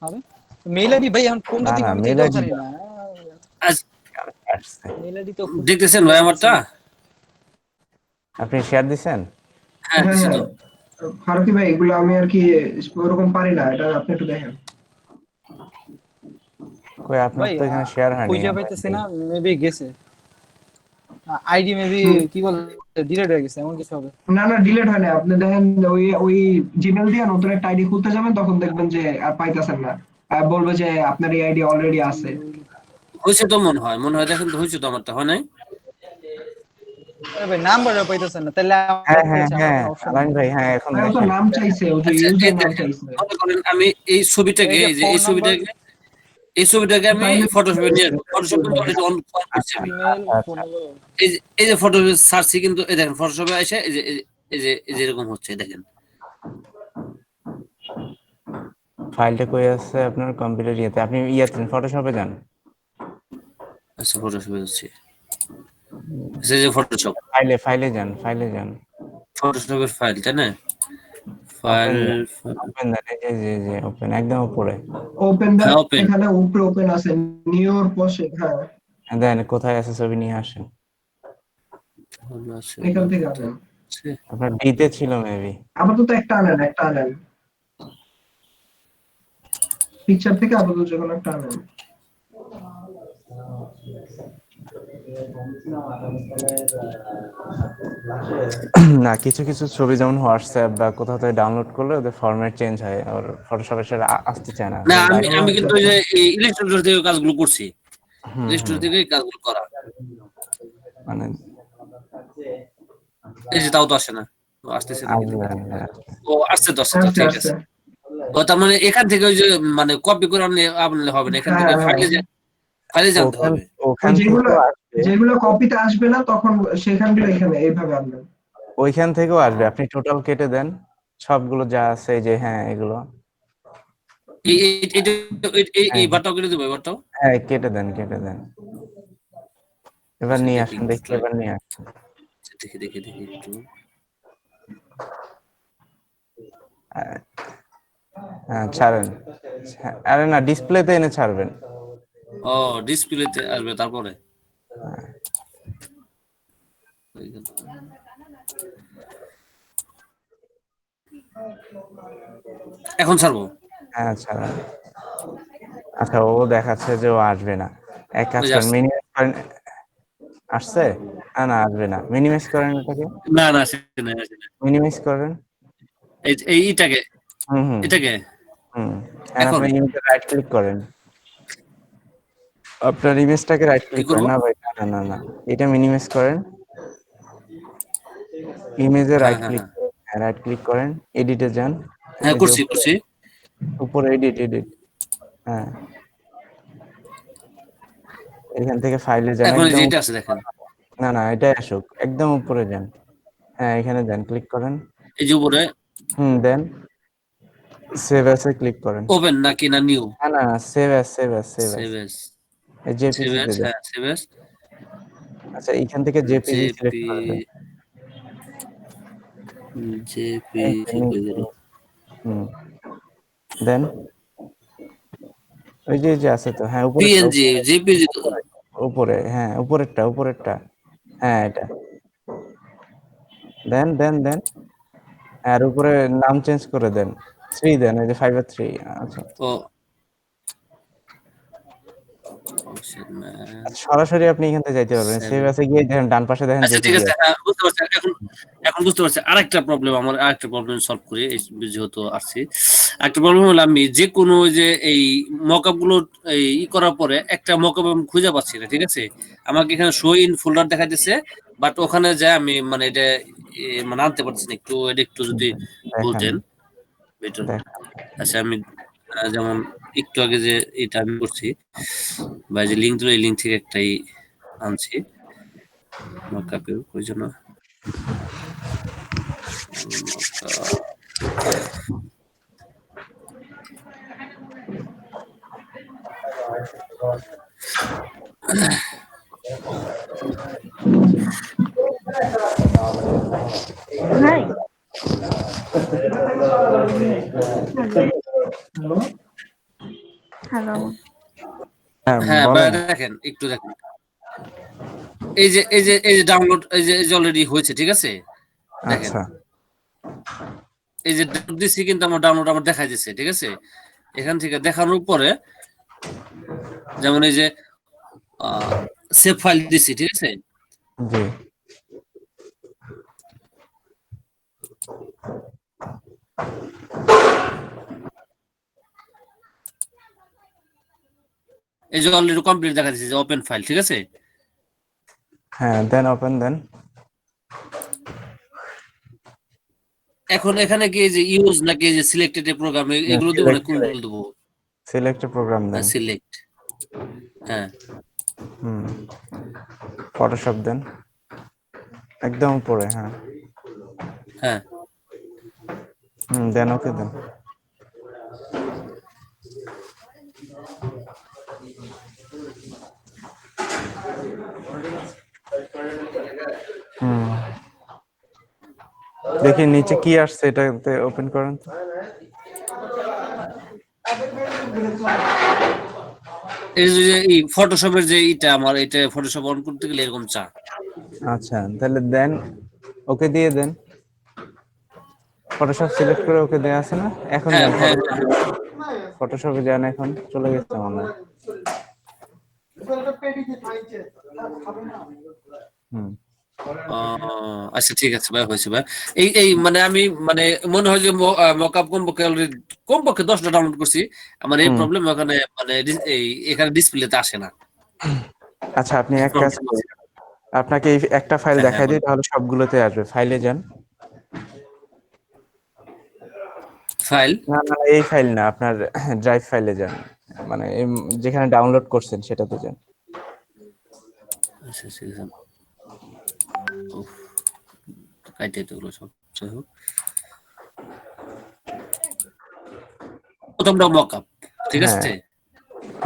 হবে মেল আইডি ভাই, এখন কোনটা না দিব না, আমি তো মেল এটাও আইডি জানি দাও। না। আসছে। মেল আইডি তো খুব দেখতেছেন ভাই খুঁজে আমারটা? পাচ্ছি না। আপনি শেয়ার দিছেন? হ্যাঁ হ্যাঁ দিছি হ্যাঁ, তো। ফারুকি ভাই এগুলো আমি আর কি ওরকম পারি না, এটা আপনি একটু দেখেন। কই আপনার ভাই তো এখানে শেয়ার হয়নি, খুঁজে আমরা পাইতেছি দেই। না, মেবি গেছে আইডি, মেবি হুম, কি বলে ডিলিট হয়ে গেছে, এমন কিছু হবে। না না, ডিলিট হয় না, আপনি দেখেন ওই ওই জিমেল দিয়ে নতুন একটা আইডি খুলতে যাবেন, তখন দেখবেন যে আর পাইতেছেন না, আর বলবে যে আপনার এই আইডি অলরেডি আছে। হয়েছে তো মনে হয় দেখেন তো, হয়েছে তো, আমারটা হয় নাই? আরে ভাই নাম্বারটা পাইতেছেন না, তাহলে আমার হ্যাঁ কি হ্যাঁ হচ্ছে, আমার হ্যাঁ, কোনো অপশন আলামিন নেই। ভাই, হ্যাঁ এখন ভাই ও তো দেখেন। নাম চাইছে, ওই যে আচ্ছা এই ইউজার নাম দেখেন, চাইছে। মনে করেন আমি এই ছবিটাকে, এই যে এই যে ফোন এই নাম্বার, ছবিটাকে, এই ছবিটাকে আমি তাইলে ফটোশপে নিয়ে আসবো, ফটোশপ কিন্তু অলরেডি অন করছি আচ্ছা আমি। ইমেল, আচ্ছা ফোন আচ্ছা। নাম্বার। এই যে ফটোশপে সার্চি, কিন্তু এই দেখেন ফটোশপে এসে এই যে এরকম হচ্ছে, দেখেন। ফাইলটা কই আছে আপনার কম্পিউটার ইয়েতে? আপনি ইয়েতে ফটোশপে যান। আচ্ছা ফটোশপে যাচ্ছি, এই যে ফটোশপ, ফাইলে ফাইলে যান, ফাইলে যান। ফটোশপের ফাইল, তাই না? ওপেন ফাইল, দেন, ওপেন দেন, এই যে ওপেন একদম উপরে। ওপেন দেন, হ্যাঁ ওপেন। এখানে উপরে ওপেন আছে, নিউর পাশে, হ্যাঁ দেন কোথায় আছে, ছবি নিয়ে আসেন। এখান থেকে আনেন। আপনার ডিতে ছিল মেবি। আপাতত একটা আনেন, একটা আনেন, পিকচার থেকে আপাতত যে কোনো একটা আনেন। না, কিছু কিছু ছবি যেমন হোয়াটসঅ্যাপ বা কোথাও থেকে ডাউনলোড করলে ওদের ফরম্যাট চেঞ্জ হয়, আর ফটোশপে সেটা আসতে চায় না। না আমি ও আমি আচ্ছা কিন্তু ওই আচ্ছা। যে ইলাস্ট্রেটর থেকে কাজগুলো করছি, হুম ইলাস্ট্রেটর হুম, থেকে কাজগুলো করা। মানে এই যে তাও তো আসে না, ও আসতেছে নাকি আসবে দেখি। আসবে। ও আসছে তো, আসছে তো, আস্তে ঠিক আস্তে। আছে। ও তার মানে এখান থেকে ওই যে মানে কপি করে আনলে হবে না, এখান হ্যাঁ থেকে হ্যাঁ, ফাইলে জানতে ওখান হবে। ওই ওখান যেগুলো থেকেও আসবে, যেগুলো কপিতে আসবে না তখন সেখানগুলো এখানে এইভাবে আনবেন। ওইখান থেকেও আসবে। আপনি টোটাল কেটে দেন সবগুলো যা আছে, এই যে হ্যাঁ এগুলো। এই হ্যাঁ বারটাও কেটে দেবো, এবারটাও। হ্যাঁ, কেটে দেন কেটে দেন। এবার আচ্ছা নিয়ে দেখি আসেন, একটু দেখি ট্রাই, এবার নিয়ে আসেন। দেখি একটু। হ্যাঁ ছাড়েন। আরে না, ডিসপ্লেতে এনে ছাড়বেন। ও ডিসপ্লেতে আসবে তারপরে। হয়ে গেল। এখন ছাড়বো। হ্যাঁ ছাড়েন। আচ্ছা, ও দেখাচ্ছে যে ও আসবে না। এক কাজ ওই যে করেন, আসছে। মিনিমাম আসছে। না আসবে না, মিনিমাইজ করেন এটাকে, না না আসে না, আসে না। মিনিমাইজ করেন। এইটাকে হুম হুম এটাকে হুম। আর এখন আপনি ইমেজে রাইট ক্লিক করেন, আপনার ইমেজটাকে রাইট কি ক্লিক করব? করেন। না ভাই, না না না, এটা মিনিমাইজ করেন, ইমেজে হ্যাঁ রাইট হ্যাঁ ক্লিক, হ্যাঁ হ্যাঁ রাইট ক্লিক করেন, এডিটে যান, হ্যাঁ ওই যে করছি উপরে, করছি। উপরে এডিট এডিট, হ্যাঁ এখান থেকে ফাইলে যান এখন এই যে একদম। এটা আছে দেখেন, না না, এটাই আসুক, একদম উপরে যান, হ্যাঁ এখানে যান, ক্লিক করেন, এই যে উপরে দেন সেভ অ্যাসে ক্লিক করেন। ওপেন নাকি না নিউ? না না, save as, save as, save as, save as, এই সেভ জেপিজি তে এস, যান। হ্যাঁ সেভ এস, আচ্ছা এখান থেকে জেপিজি সিলেক্ট জেপি, করে দেন, জেপি, এই যে জেপি নিচে, হুম দেন ওই যে যে আছে তো, হ্যাঁ উপরেরটা, পিএনজি, জেপিজি তো উপরে উপরে, হ্যাঁ উপরেরটা, উপরেরটা, হ্যাঁ এটা দেন দেন দেন। আর উপরে নাম চেঞ্জ করে দেন, 3 দেন, এই যে 5 আর 3। আচ্ছা ও আচ্ছা, সরাসরি আপনি এখান থেকে যাইতে পারবেন, সেভ 7। অ্যাসে গিয়ে দেখেন ডান পাশে দেখেন আচ্ছা ঠিক জেপিজি আছে, আছে। হ্যাঁ বুঝতে পারছি এখন। এখন বুঝতে পারছি আরেকটা প্রবলেম, আমার আরেকটা প্রবলেম সলভ করি এই যেহেতু আসছি। একটা প্রবলেম হলো আমি যে কোনো ওই যে এই মকআপ গুলো এই করার পরে একটা মকআপ আমি খুঁজে পাচ্ছি না, ঠিক আছে? আমাকে এখানে শো ইন ফোল্ডার দেখাইতেছে, বাট ওখানে যায় আমি মানে এটা মানে আনতে পারছি না। একটু এটা একটু যদি দেখান বলতেন বেটার। দেখান। আচ্ছা আমি যেমন একটু আগে যে এটা আমি করছি বা যে লিঙ্ক দিল, এই লিঙ্ক থেকে একটাই আনছি মকআপের, ওই জন্য ভাই হ্যালো। হ্যাঁ হ্যাঁ বলেন। দেখেন একটু দেখেন, এই যে ডাউনলোড, এই যে অলরেডি হয়েছে, ঠিক আছে? দেখেন আচ্ছা এই যে ডাউনলোড দিছি, কিন্তু আমার ডাউনলোড আমার দেখাই দিচ্ছে, ঠিক আছে? এখান থেকে দেখানোর পরে যেমন এই যে সেভ ফাইল দিছি, ঠিক আছে? জি এই যে অলরেডি কমপ্লিট দেখা দিচ্ছে যে ওপেন ফাইল, ঠিক আছে? হ্যাঁ দেন ওপেন দেন। এখন এখানে কি এই যে ইউজ নাকি এই যে সিলেক্টেড প্রোগ্রাম এগুলো দেবো না কোনগুলো দেবো? সিলেক্ট প্রোগ্রাম দেন, সিলেক্ট, হ্যাঁ ফটোশপ দেন একদম উপরে, হ্যাঁ হ্যাঁ দেন ওকে দেন। দেখি নিচে কি আসছে, এটাতে ওপেন করেন তো। এই যে এই ফটোশপের যে এটা আমার এটা ফটোশপ অন করতে গেলে এরকম চা। আচ্ছা তাহলে দেন ওকে দিয়ে দেন, ফটোশপ সিলেক্ট করে ওকে দেয়া আছে না? এখন হ্যাঁ দেন হ্যাঁ ফটোশপে যান, এখন চলে গেছে মনে হয়। আচ্ছা ঠিক আছে ভাই, হয়েছে ভাই। এই মানে আমি মানে মনে হয় যে মকআপ কমপক্ষে 10টা ডাউনলোড করছি। আমার এই প্রবলেম ওখানে মানে এখানে ডিসপ্লেতে আসে না। আচ্ছা আপনি এক কাজ করুন, আপনাকে এই একটা ফাইল হ্যাঁ দেখাই দিই, তাহলে সবগুলোতে আসবে। ফাইলে যান, ফাইল, না না এই ফাইল না, আপনার ড্রাইভ ফাইলে যান, মানে যেখানে ডাউনলোড করছেন সেটাতে যান। আচ্ছা ঠিক আছে। কাইটে তো গুলো সব যাই হোক। প্রথমটা মকআপ, ঠিক হ্যাঁ আছে?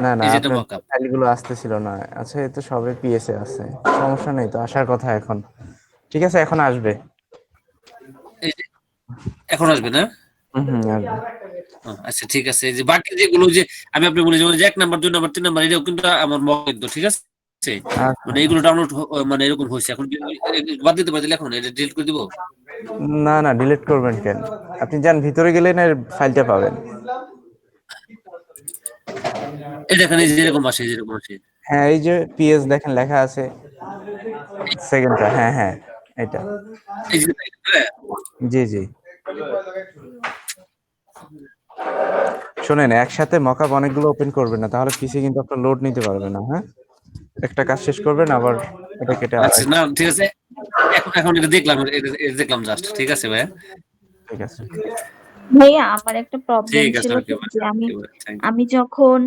না না, এই যেটা আপনার মকআপ, ফাইলগুলো আসতেছিল না। আচ্ছা এই তো সবে পিএসএ আছে, সমস্যা নেই তো, আসার কথা এখন। ঠিক আছে এখন আসবে। এই যে এখন আসবে না? আসবে। আচ্ছা ঠিক আছে, এই যে বাকি যেগুলো যে আমি আপনি বলে যেমন 1 নাম্বার 2 নাম্বার 3 নাম্বার এটাও কিন্তু আমার মকআপ, ঠিক আছে? মানে এগুলো ডাউনলোড মানে এরকম হয়েছে, এখন কি বাদ দিতে পারি? এখন এটা ডিলিট করে দিব? না না ডিলিট করবেন কেন, আপনি যান ভিতরে গেলে না ফাইলটা পাবেন। এটা এখানে যেরকম আসে যেরকম আসে। হ্যাঁ এই যে পিএস দেখেন লেখা আছে, সেকেন্ডটা, হ্যাঁ হ্যাঁ, এটা। এই যে হ্যাঁ, জি জি, শোনেন, একসাথে মকআপ অনেকগুলো ওপেন করবেন না, তাহলে পিসি কিন্তু আপনার লোড নিতে পারবে না। হ্যাঁ, একটা কাজ শেষ করবেন, আবার এটা কেটে আচ্ছা না ঠিক আছে, এখন এখন এটা দেখলাম, এটা দেখলাম জাস্ট, ঠিক আছে ভাইয়া, ঠিক আছে। ভাইয়া আমার একটা প্রবলেম ঠিক আছে, ছিল ওকে কি ভাই, যে আমি থ্যাংক আমি যখন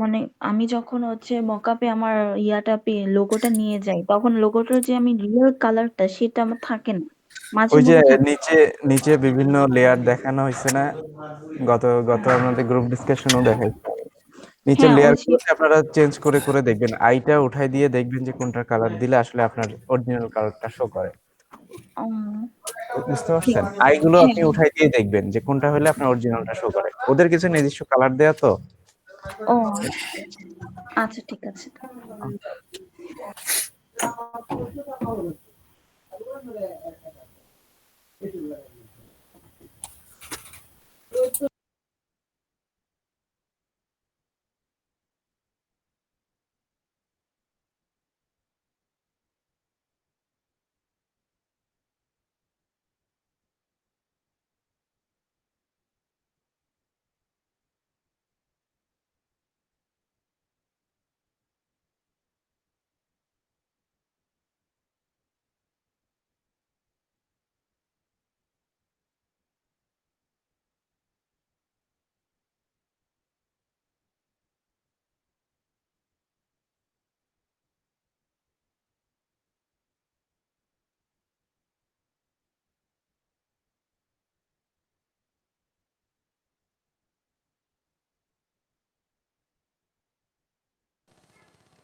মানে আমি যখন হচ্ছে মকআপে আমার ইয়াটা পেয়ে লোগোটা নিয়ে যাই, তখন লোগোটার যে আমি রিয়েল কালারটা সেটা আমার থাকে না, মাঝে ওই যে মধ্যে থাকে। নিচে নিচে বিভিন্ন লেয়ার দেখানো হয়েছে না, গত গত আমাদের গ্রুপ ডিসকাশনও দেখাইছে। নিচের হ্যাঁ লেয়ার ওই সে গুলোকে আপনারা চেঞ্জ করে করে দেখবেন, আইটা উঠাই দিয়ে দেখবেন যে কোনটা কালার দিলে আসলে আপনার অরিজিনাল কালারটা শো করে। বুঝতে ঠিক পারছেন? আইগুলো হ্যাঁ আপনি উঠাই দিয়ে দেখবেন যে কোনটা হলে আপনার অরিজিনালটা শো করে। ওদের কিছু নির্দিষ্ট কালার দেয়া তো। ও আচ্ছা ঠিক আছে।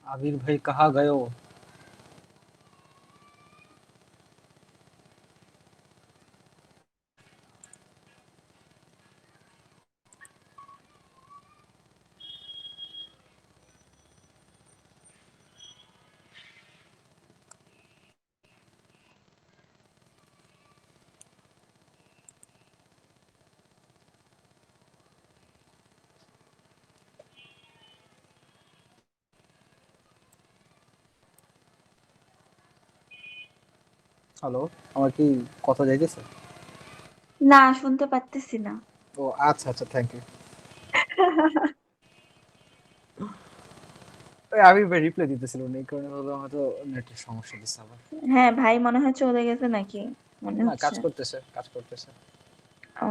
आबिर भाई कहाँ गए हो? হ্যালো, আমার কি কথা যাইতেছে? না শুনতে পারতেছি না। ও আচ্ছা আচ্ছা, থ্যাংক ইউ। ওই আবির ভাই রিপ্লাই দিতেছিল না, এই কারণে হলো হয়তো নেটের সমস্যা দিচ্ছে আবার। হ্যাঁ ভাই মনে হয় চলে গেছে নাকি, মনে না, হচ্ছে। কাজ করতেছে, কাজ করতেছে। ও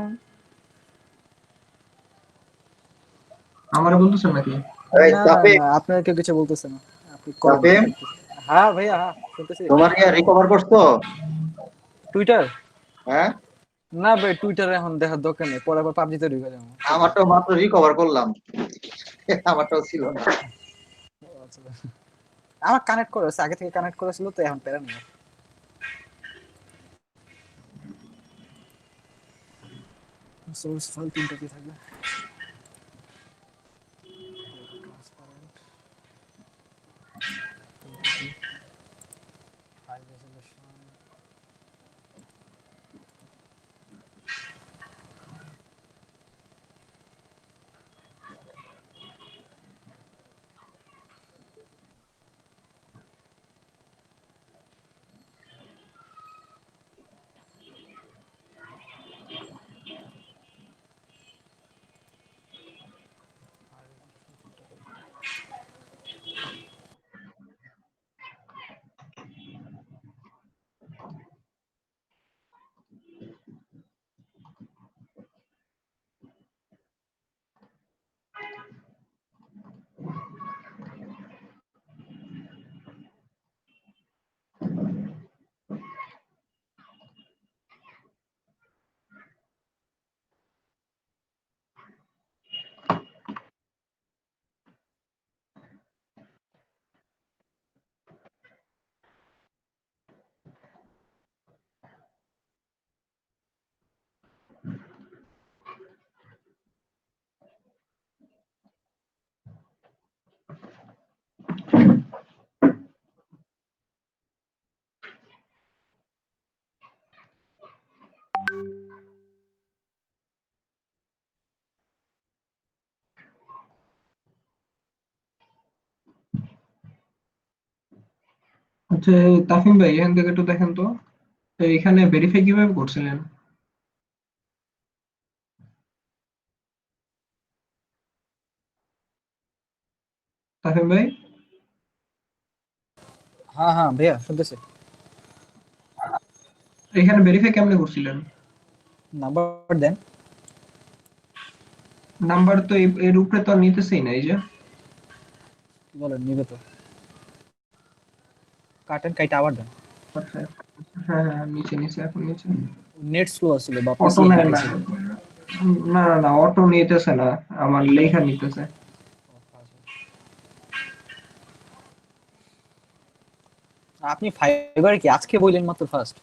আমারে বলতেছেন নাকি? এই না না চাপে না, আপনাকে কিছু বলতেছে না, আপনি করেন চাপে thank you. হ্যাঁ ভাইয়া, হ্যাঁ শুনতেছি। তোমার ইয়া রিকভার করছো? টুইটার? হ্যাঁ, না ভাই, টুইটারে এখন দেখার দরকার নেই, পরে আবার পাবজিতে ঢুকে যাবো। আমারটাও মাত্র রিকভার করলাম, আমারটাও ছিল না। আচ্ছা, আমার কানেক্ট করা আছে, আগে থেকে কানেক্ট করা ছিল তো, এখন প্যারা নেই। সোর্স ফাইল তিনটা কি থাকবে? Transparent, high resolution. আচ্ছা, তাফিম ভাই এখান থেকে একটু দেখেন তো, তো এখানে ভেরিফাই কিভাবে করছিলেন? তাফিম ভাই, হ্যাঁ হ্যাঁ ভাইয়া শুনতেছি। এখানে ভেরিফাই কেমনে করছিলেন? নাম্বার দেন। নাম্বার তো এর উপরে তো আর নিতেছেই না, এই যে। বলেন নিবে তো, কাটেন কাইটা আবার দেন। আচ্ছা, হ্যাঁ হ্যাঁ, নিচে নিচে এখন নিচে। নেট স্লো আছিল বা অটো পিসি হ্যাং নেয় না, হয়েছিল। না না না, অটো নিতেছে না, আমার লেখা নিতেছে। আপনি ফাইবার কি আজকে বললেন মাত্র ফার্স্ট?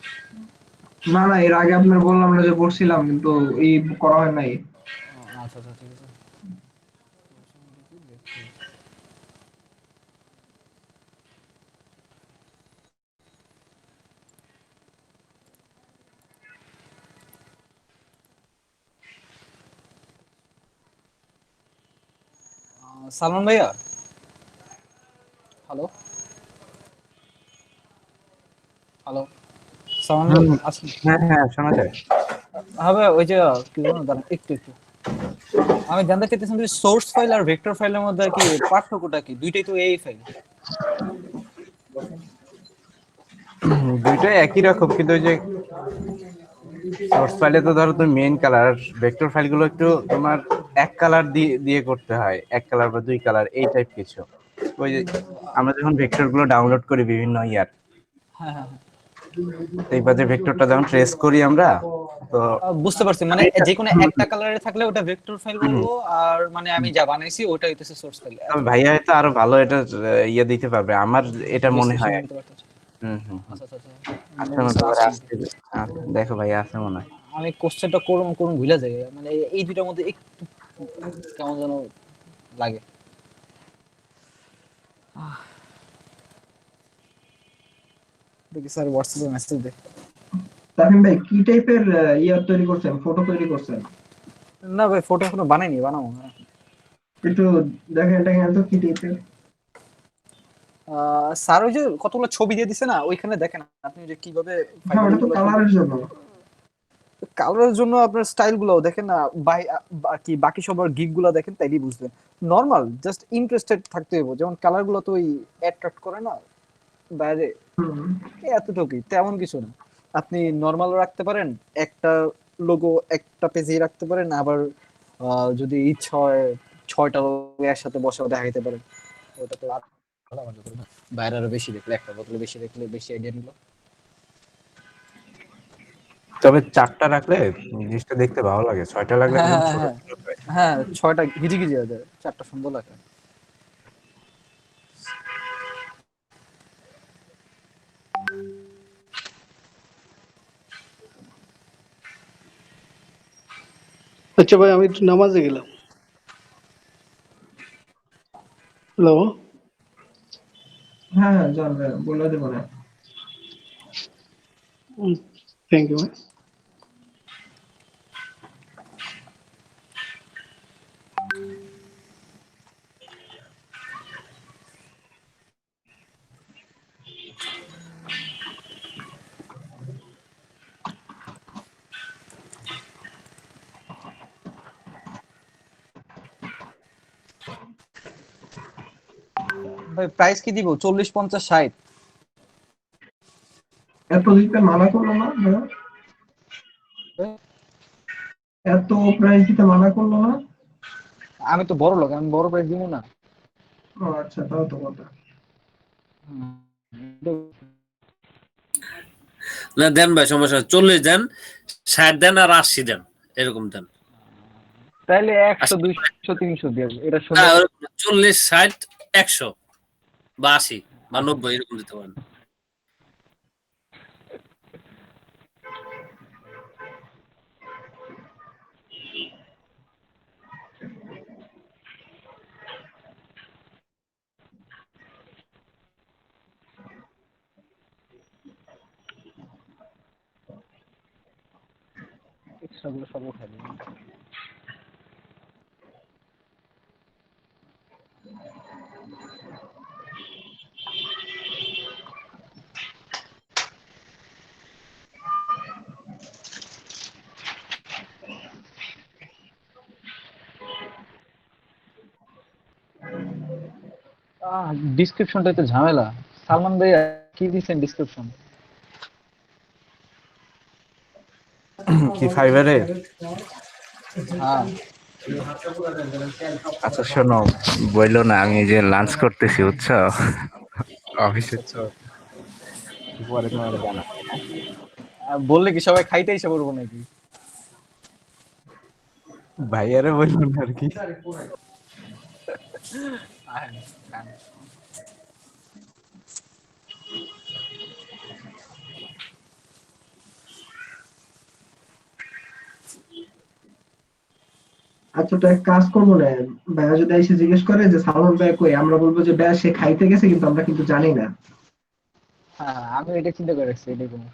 না না, এর আগে আপনার বললাম না যে করছিলাম, কিন্তু এই করা হয় নাই। আচ্ছা আচ্ছা ঠিক আছে। সালমান ভাইয়া, হ্যালো হ্যালো, সালমান ভাই আছেন? হ্যাঁ হ্যাঁ, শোনা যায়। হবে ওই যে কি বলবো, দাঁড়ান একটু একটু। আমি জানতে চাইতেছিলাম যে সোর্স ফাইল আর ভেক্টর ফাইলের মধ্যে কি পার্থক্যটা কি? দুইটাই তো এই ফাইল। দুইটাই একই রকম, কিন্তু ওই যে সোর্স ফাইলে তো ধরো তুমি মেইন কালার, ভেক্টর ফাইলগুলো একটু তোমার এক কালার দিয়ে দিয়ে করতে হয়, এক কালার বা দুই কালার এই টাইপ কিছু। ওই যে আমরা যখন ভেক্টর গুলো ডাউনলোড করি বিভিন্ন ইয়ার, হ্যাঁ হ্যাঁ তো এইবার যে ভেক্টরটা যখন ট্রেস করি আমরা, তো বুঝতে পারছি, মানে এটা যে কোনো একটা কালারে থাকলে ওটা ভেক্টর ফাইল বলবো, আর মানে আমি যা বানাইছি ওটা হইতেছে সোর্স ফাইল। তবে ভাইয়া হয়তো আরো ভালো এটা ইয়ে দিতে পারবে, আমার এটা মনে বিশ্লেষণ হয়। দিতে পারতেছে। হুম হুম হুম। আচ্ছা আচ্ছা আচ্ছা। আচ্ছা, নবী মতো স্যার করে আছেন নাকি? আসতে, দেখো ভাইয়া আছে মনে হয়। আমি কোশ্চেনটা করুন করুন ভুলে যাই, মানে এই দুইটার মধ্যে একটু কেমন যেন লাগে। দেখি স্যার হোয়াটসঅ্যাপে মেসেজ দে। তাফিম ভাই কি টাইপের ইয়ার তৈরি করছেন, ফটো তৈরি করছেন? না ভাই ফটো এখনো বানাইনি, বানাবো। একটু দেখেন এটা কিন্তু কি টাইপের। স্যার ওই যে কতগুলো ছবি দিয়ে দিছে না, ওইখানে দেখেন আপনি যে কিভাবে হ্যাঁ, ফাইবার ওটা তো গুলো করবেন। কালারের জন্য। কালারের জন্য আপনার স্টাইল গুলো দেখেন না, কি বাকি সবার গিগ গুলো দেখেন, তাইলেই বুঝবেন। নর্মাল জাস্ট ইন্টারেস্টেড থাকতে হবে, যেমন কালার গুলো তো ওই অ্যাট্রাক্ট করে না বাইরে, হুম। এতটুকুই, তেমন কিছু না। আপনি নর্মাল রাখতে পারেন, একটা লোগো একটা পেজেই রাখতে পারেন, আবার যদি ইচ্ছা হয় ছয়টা লোগো একসাথে বসে দেখাইতে পারেন। ওটা তো আর ভালো মনে করুন, বাইরে আরো বেশি দেখলে, একটা বোতলে বেশি দেখলে বেশি আইডিয়া নিল। তবে চারটা রাখলে জিনিসটা দেখতে ভালো লাগে, ছয়টা লাগলে হ্যাঁ কেমন হ্যাঁ ছোট হ্যাঁ ছোট হয়। হ্যাঁ, ছয়টা ঘিজি ঘিজি আছে, চারটা সুন্দর লাগে। আচ্ছা ভাই, আমি একটু নামাজে গেলাম। হ্যালো। হ্যাঁ হ্যাঁ, যান ভাই, বলে দেবো না। থ্যাংক ইউ ভাই। ভাই প্রাইস কি দিব? 40, 50, 60? এত দিতে মানা করলো না ভাইয়া? এত প্রাইস দিতে মানা করলো না? আমি তো বড় লোক, আমি বড় প্রাইস দিব না। ও আচ্ছা, তাও তো কথা। না দেন ভাই, সমস্যা নাই। 40 দেন, 60 দেন আর 80 দেন, এরকম দেন। তাইলে 100, 80 200, 300 দিয়ে এটা না, সুন্দর। 40, 60, 100 বা 80 বা 90 এরকম দিতে পারেন। এক্সট্রা গুলো সব উঠাই দিন। ডিসক্রিপশনটা তো ঝামেলা। সালমান ভাই কি দিচ্ছেন ডিসক্রিপশন? কি ফাইবারে? হ্যাঁ আচ্ছা শোনো, বললো না আমি যে লাঞ্চ করতেছি বুঝছো, অফিসের তো পরে তোমার জানা। বললে কি সবাই খাইতে এসে পড়বো নাকি? ভাইয়ারে বললো না আর কি। আহেন, খান। আচ্ছা, তো এক কাজ করবো না, ভাইয়া যদি এসে জিজ্ঞেস করে যে সালমান ভাই কই, আমরা বলবো যে ভাইয়া সে খাইতে গেছে কিন্তু আমরা কিন্তু জানি না। হ্যাঁ হ্যাঁ, আমি এটা চিন্তা করে রাখছি, এটাই কোনো।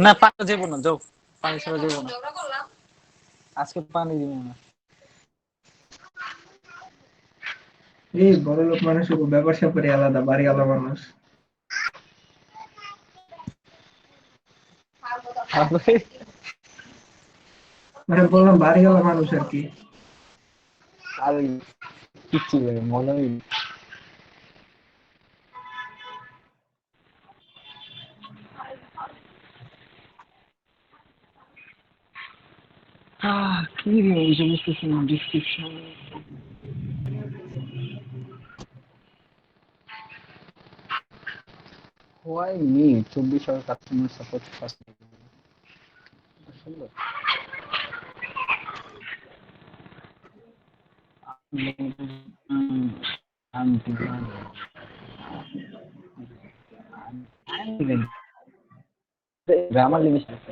না পানি যাবো না, যাও পানি ছাড়া যাবো না, আজকে পানি দিব না। এই বড় লোক মানুষ ব্যাপার স্যাপারই আলাদা, বাড়িওয়ালা মানুষ। মানে বললাম বাড়িওয়ালা মানুষ আর কি। আর কিচ্ছু মনে হয় কি রে এই সমস্ত description. Why me? 24 hour customer support first. সুন্দর। গ্রামার লিমিট আছে।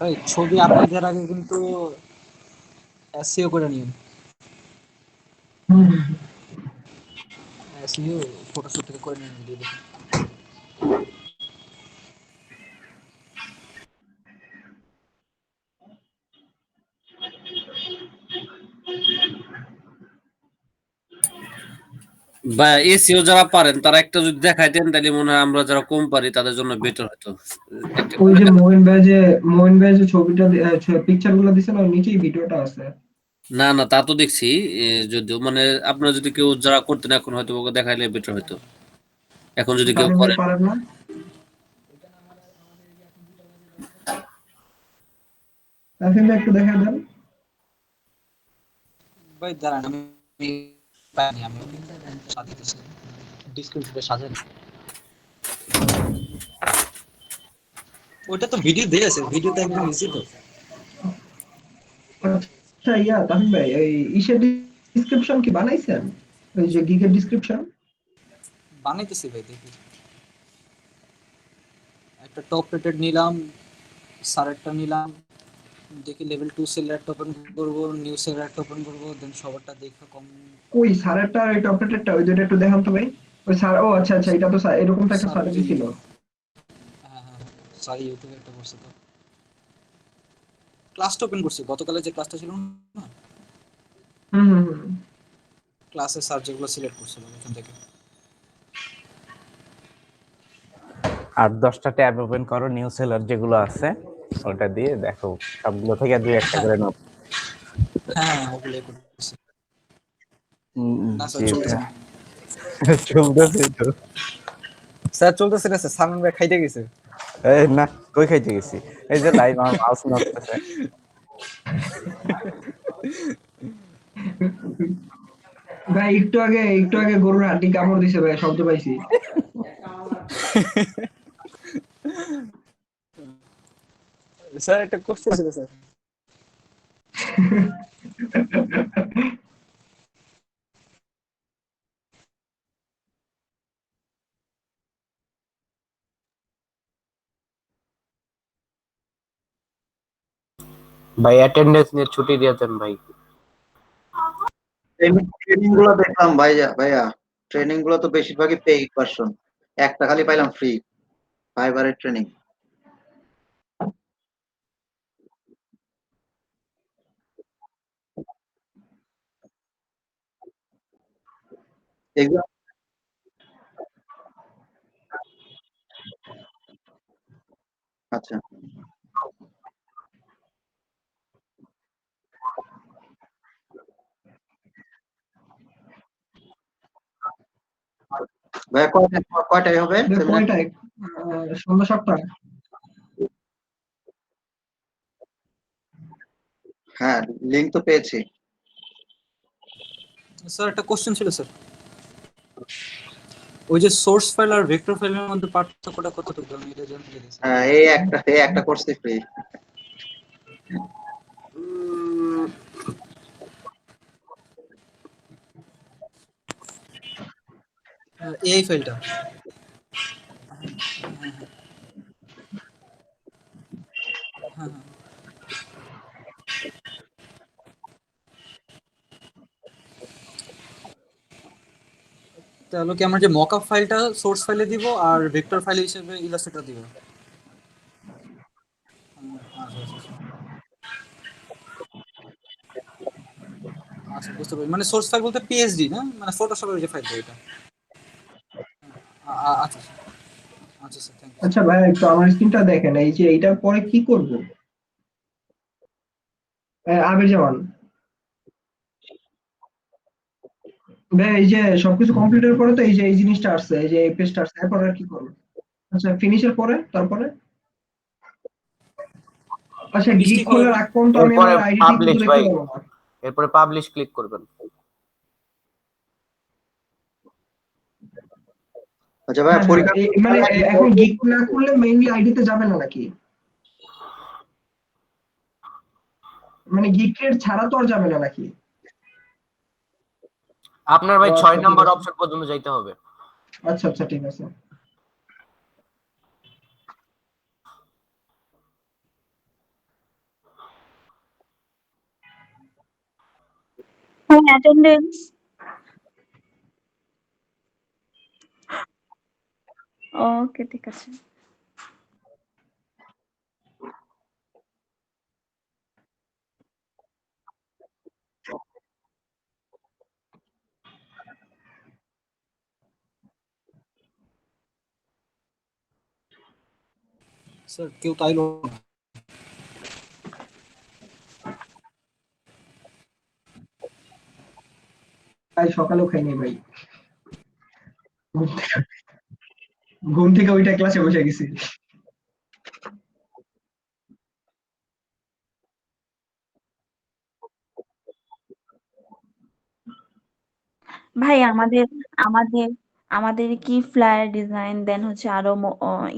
ভাই ছবি আপলোড দেওয়ার আগে কিন্তু এসইও করে নিন। এসইও ফটোশুট থেকে করে নিন ভিডিও দেখে। বা এসিও যারা পারেন তারা একটা যদি দেখাইতেন তাহলে মনে হয় আমরা যারা কম পারি তাদের জন্য বেটার হতো। একটা ওই যে মোহিন ভাই যে ছবিটা পিকচার গুলো দিছেন ওর নিচেই ভিডিওটা আছে। না না তা তো দেখছি, যদিও মানে আপনারা যদি কেউ যারা করতেন এখন হয়তো ওকে দেখাইলে বেটার হতো, এখন যদি কেউ তামিম ভাই করেন। পারেন না? তামিম ভাই একটু দেখা দেন। ভাই দাঁড়ান আমি পাইনি, আমি সাজাতেছি ডিসক্রিপশনে সাজান। ওটা তো ভিডিও দিয়ে আছে, ভিডিওটা একদম ইজি তো। আচ্ছা তামিম ভাই এই ইসের ডিসক্রিপশন কি বানাইছেন? ওই যে গিগের ডিসক্রিপশন বানাইতেছি ভাই, দেখি একটা টপ রেটেড নিলাম, সারেরটা নিলাম, দেখি লেভেল 2 সেলারটা ওপেন করব, নিউ সেলারটা ওপেন করব, দেন সবারটা দেখে কম। ওই সারেরটা আর ওই টপরেটেরটা ওই দুটো একটু দেখান তো ভাই। ওই স্যার ও আচ্ছা আচ্ছা এটা তো এরকম তো একটা স্যার সার্ভিস ছিল। হ্যাঁ হ্যাঁ সরি ইউটিউবে একটা করছে তো, ক্লাসটা ওপেন করছি গতকালে যে ক্লাসটা ছিল না, ক্লাসের সাবজেক্টগুলো সিলেক্ট করছিলাম এখান থেকে। 8-10টা ট্যাব ওপেন করো, নিউ সেলার যেগুলো আছে ওটা দিয়ে দেখো সবগুলো থেকে 2-1টা করে নাও। হ্যাঁ ওগুলো করতেছি। না স্যার যেটা চলতেছে না, চলতেছে তো। স্যার চলতেছে না স্যার, সালমান ভাই খাইতে গেছে। এই না, কই খাইতে গেছি? এই যে লাইভ আমার মাউস নড়তেছে। ভাই একটু আগে গরুর হাড্ডি কামড় দিছে ভাই, শব্দ পাইছি। স্যার একটা কোশ্চেন ছিল স্যার। ভাই অ্যাটেন্ডেন্স নিয়ে ছুটি দিয়ে দেন ভাই। ট্রেনিং গুলো দেখলাম ভাইয়া ট্রেনিং গুলো তো বেশিরভাগই পেইড ভার্সন, একটা খালি পাইলাম ফ্রি ফাইবারের ট্রেনিং। এগুলো আচ্ছা ভাইয়া কয়টায় হবে সেমিনার? কয়টায়? সন্ধ্যা 7টায়। হ্যাঁ লিংক তো পেয়েছি। স্যার একটা কোশ্চেন ছিল স্যার, ওই যে সোর্স ফাইল আর ভেক্টর ফাইলের মধ্যে পার্থক্যটা কতটুকু, আমি এটা জানতে চাইছি। হ্যাঁ এই একটা কোর্সই ফ্রি। এই ফাইলটা হ্যাঁ হ্যাঁ, তাহলে কি আমরা যে মকআপ ফাইলটা সোর্স ফাইলে দিব আর ভেক্টর ফাইল হিসেবে ইলাস্ট্রেটর দিব? আচ্ছা বুঝতে পারছি, মানে সোর্স ফাইল বলতে পিএসডি না, মানে ফটোশপের যে ফাইল এটা। আচ্ছা আচ্ছা স্যার থ্যাংক ইউ। আচ্ছা ভাই একটু আমার স্ক্রিনটা দেখেন, এই যে এইটার পরে কি করব? আবির জামান ভাই এই যে সবকিছু কমপ্লিটের পরে তো এই যে এই জিনিসটা আসছে, এই যে এই পেজটা আসছে, এরপর আর কি করব? আচ্ছা ফিনিশের পরে তারপরে আচ্ছা গিগ মিষ্টি খোলার আগ পর্যন্ত আমি এরপরে আমার আইডি পাবলিশ দেখতে ভাই, পাবো না। এরপরে পাবলিশ ক্লিক করবেন। আচ্ছা ভাইয়া পরীক্ষা মানে এখন গিগ না করলে মেইনলি আইডিতে যাবে না নাকি? মানে গিগ ক্রিয়েট ছাড়া তো আর যাবে না নাকি? আপনার ভাই আচ্ছা, 6 ঠিক নাম্বার আছে। অপশন পর্যন্ত যাইতে হবে। আচ্ছা আচ্ছা ঠিক আছে। হ্যাঁ, অ্যাটেন্ডেন্স। ওকে, ঠিক আছে। স্যার কেউ তাইলো না। তাই সকালেও খাইনি ভাই, ঘুম থেকে ওইটা ক্লাসে বসে গেছি। ভাই আমাদের আমাদের আমাদের কি ফ্লায়ার ডিজাইন দেন হচ্ছে আরো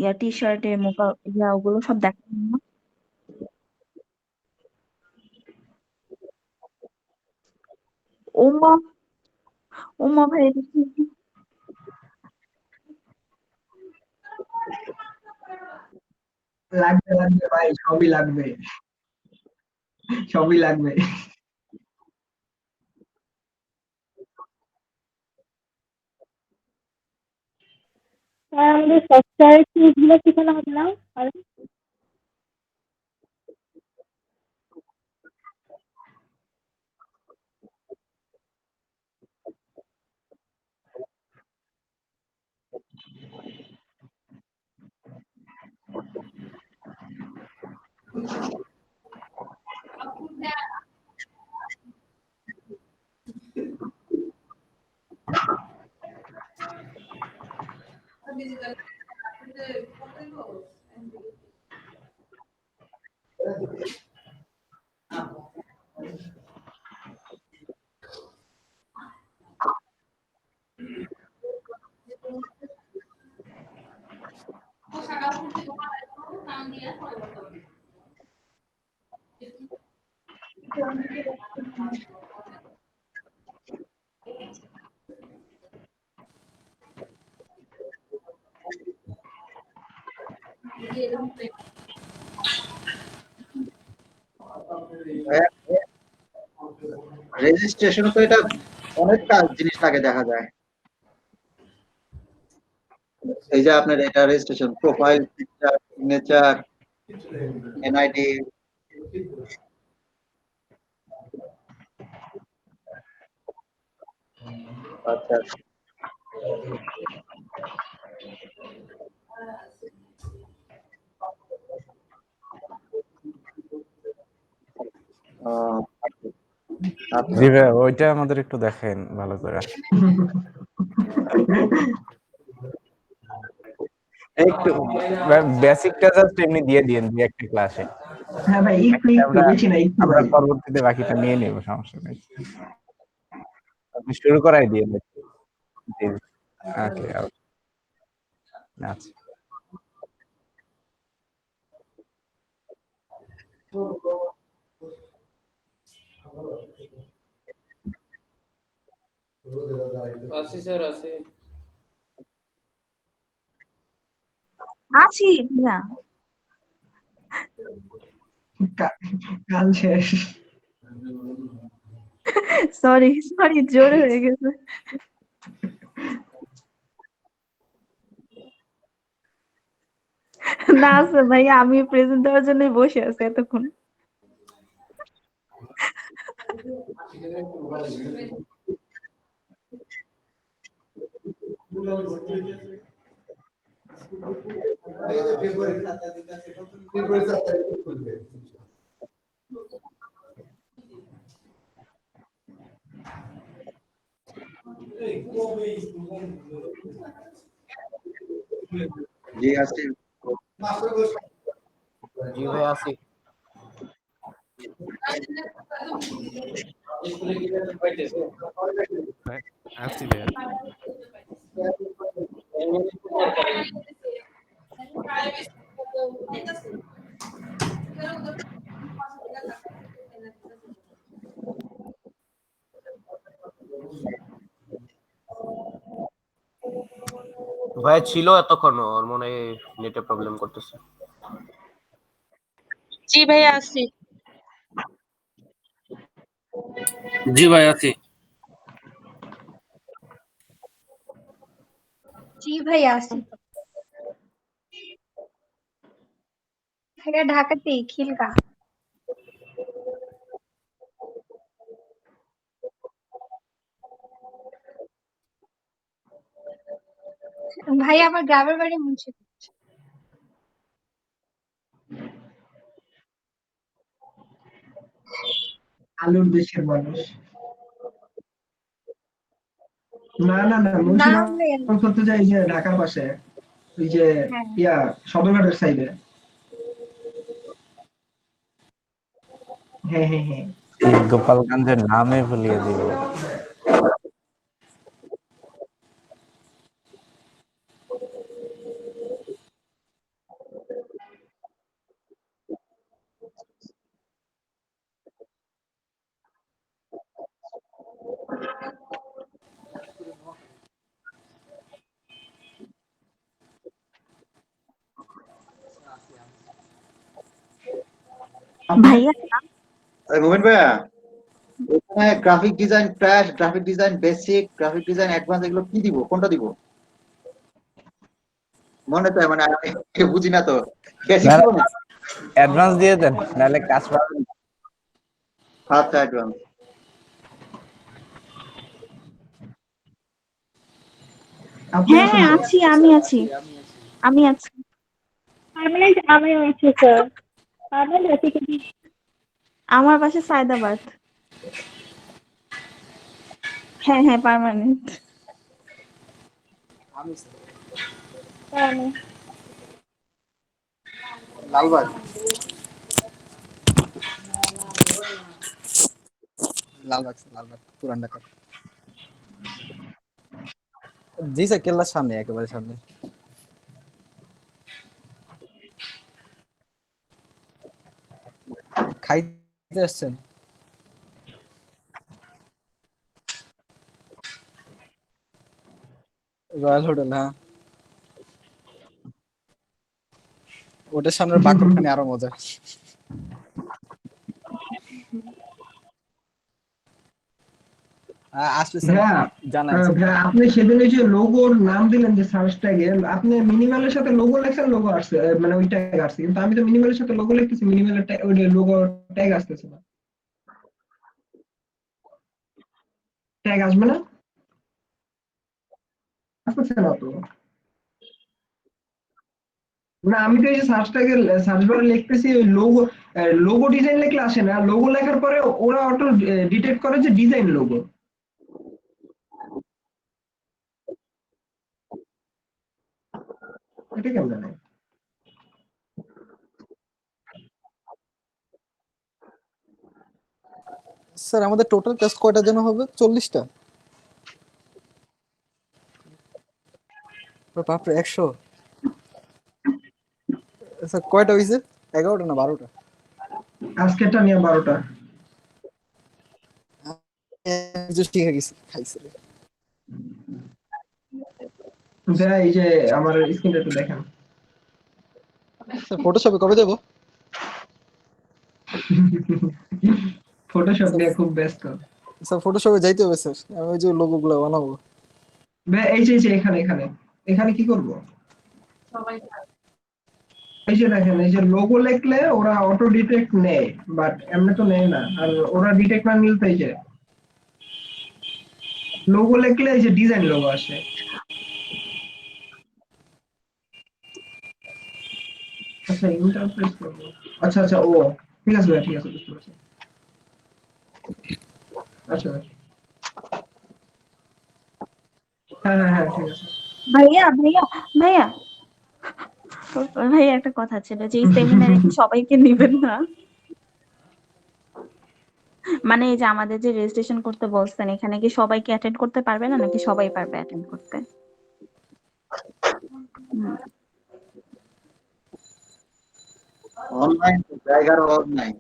ইয়া টি শার্টের মোকা ইয়া ওগুলো সব দেখাবেন না? ওমা, ওমা ভাই, এটা কি? লাগবে লাগবে ভাই, সবই লাগবে, সবই লাগবে। স্যার আমাদের সফটওয়্যার টুলসগুলো শেখানো হবে না? আর রেজিস্ট্রেশন তো এটা অনেক কাজ জিনিস লাগে দেখা যায়। এই যে আপনার এটা registration, profile picture, signature, NID. আচ্ছা আহ, আচ্ছা জি ভাই, ওইটা আমাদের একটু দেখেন ভালো করে। একটু বেসিকটা জাস্ট এমনি দিয়ে দিন দুই একটা ক্লাসে। হ্যাঁ ভাই, একটু একটু, আমরা বেশি না, একটু আমরা ভাই। পরবর্তীতে বাকিটা নিয়ে নেব, সমস্যা নেই। আপনি শুরু করাই দিয়ে দেন। জি, ওকে, আচ্ছা। আছি স্যার, আছি। আছি না। কাল শেষ। সরি সরি, জোরে হয়ে গেছে। না স্যার ভাই, আমি প্রেজেন্ট দেওয়ার জন্য বসে আছি এতক্ষণ। জি আছি। জি ভাই, আছি। আসছি ভাইয়া। ভাই ছিল এতক্ষণ, ওর মনে হয় নেটে প্রবলেম করতেছে। জি ভাইয়া, আছি। জি ভাই আছি। জি ভাইয়া আছি তো। ভাইয়া ঢাকাতেই খিলগা। ভাইয়া আমার গ্রামের বাড়ি মুন্সিগঞ্জ। আলুর দেশের মানুষ। না না না, না ভাইয়া মুন্সিগঞ্জ হতে যাই যে ঢাকার পাশে, ওই যে হ্যাঁ ইয়া সদরঘাটের সাইডে। হ্যাঁ হ্যাঁ হ্যাঁ। এই গোপালগঞ্জের নামে ভুলিয়ে দিল। আপনার ভাইয়া মোমেন ভাইয়া, এখানে graphic design crash, graphic design basic, graphic design advance, এগুলো কি দিব, কোনটা দিব? মনে তো মানে আমি বুঝি না তো, বেসিক না দিব না? অ্যাডভান্স দিয়ে দেন, নাহলে কাজ পাবেন না। আচ্ছা অ্যাডভান্স। আপনি হ্যাঁ আছেন হ্যাঁ তো? আছি, আমি আছি, আমি আছি। পার্মানেন্ট আমিও আছি স্যার। পার্মানেন্ট আছি কিন্তু আমার বাসা সায়দাবাদ। হ্যাঁ হ্যাঁ পার্মানেন্ট। আমি লালবাগ, লালবাগ পুরান ঢাকা। জি স্যার, কেল্লার সামনে, একেবারে সামনে। খাইতে আসছেন? রয়্যাল হোটেল, হ্যাঁ। ওটার সামনের বাকরখানি আরো মজা। আসলে স্যার হ্যাঁ জানাই। ভাইয়া, আপনি সেদিন ওই যে লোগোর নাম দিলেন যে সার্চ ট্যাগে, আপনি মিনিমালের সাথে লোগো লেখছেন, লোগো আসছে, মানে ওই ট্যাগ আসছে, কিন্তু আমি তো মিনিমালের সাথে লোগো লিখতেছি, মিনিমালের ওই লোগো ট্যাগ আসতেছে না। ট্যাগ আসবে না, আসতেছে না তো। না আমি তো এই যে সার্চ ট্যাগে, সার্চ বারে লিখতেছি ওই লোগো, লোগো ডিজাইন লিখলে আসে না, লোগো লেখার পরে ওরা অটো ডিটেক্ট করে যে ডিজাইন লোগো। এটা কেমন জানে? স্যার আমাদের টোটাল কাজ কয়টা যেন হবে? 40টা? বাপরে 100! স্যার কয়টা হয়েছে? 11টা না 12টা? আজকেরটা নিয়ে 12টা। ঠিক আছে, খাইছে রে। ভাইয়া এই যে আমার স্ক্রিনটা একটু দেখেন। স্যার ফটোশপে কবে দেবো? ফটোশপ স্যার নিয়ে খুব ব্যস্ত। স্যার ফটোশপে যাইতে হবে স্যার, আমি ওই যে লোগো গুলো বানাবো। ভাইয়া এই যে এখানে এখানে এখানে কি করব? এই যে দেখেন, এই যে লোগো লিখলে ওরা অটো ডিটেক্ট নেয়, বাট এমনি তো নেয় না। আর ওরা ডিটেক্ট না নিলে তো এই যে লোগো লিখলে এই যে ডিজাইন লোগো আসে। আচ্ছা ইন্টারফেস করবো। আচ্ছা আচ্ছা, ও ঠিক আছে ভাইয়া, ঠিক আছে, বুঝতে পারছি। আচ্ছা হ্যাঁ হ্যাঁ হ্যাঁ, ঠিক আছে। ভাইয়া ভাইয়া ভাইয়া ভাইয়া একটা কথা ছিল যে এই সেমিনারে কি সবাইকে নিবেন না? মানে এই যে আমাদের যে রেজিস্ট্রেশন করতে বলছেন, এখানে কি সবাইকে অ্যাটেন্ড করতে পারবে না, নাকি সবাই পারবে অ্যাটেন্ড করতে? হুম। অনলাইন জায়গার অভাব নাই।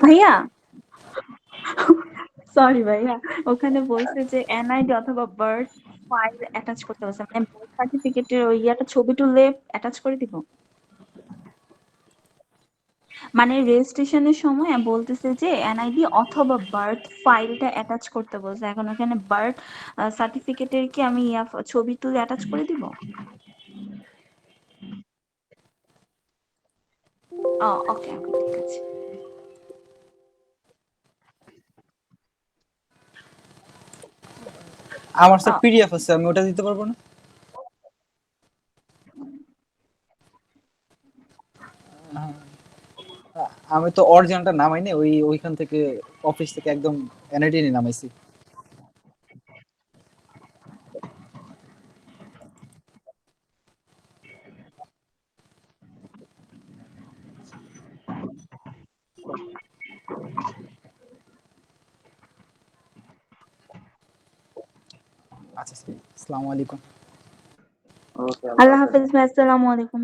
ভাইয়া সরি ভাইয়া, ওখানে বলছে যে এনআইডি অথবা বার্থ ফাইল অ্যাটাচ করতে বলছে, মানে বার্থ সার্টিফিকেটের ওই ইয়াটা ছবি তুলে অ্যাটাচ করে দিব। মানে রেজিস্ট্রেশনের সময় বলতেছে যে এনআইডি অথবা বার্থ ফাইলটা অ্যাটাচ করতে বলছে, এখন ওখানে বার্থ সার্টিফিকেটের কি আমি ছবি তুলে অ্যাটাচ করে দিব? ওকে ওকে ঠিক আছে। আমার স্যার পিডিএফ আছে, আমি ওটা দিতে পারবো না? হ্যাঁ, আমি তো অরিজিনালটা নামাই না, ওইখান থেকে অফিস থেকে একদম এনআইডি নিয়ে নামাইছি। আচ্ছা স্যার, আসসালামু আলাইকুম। ওকে, আল্লাহ হাফেজ ভাই, আসসালামু আলাইকুম।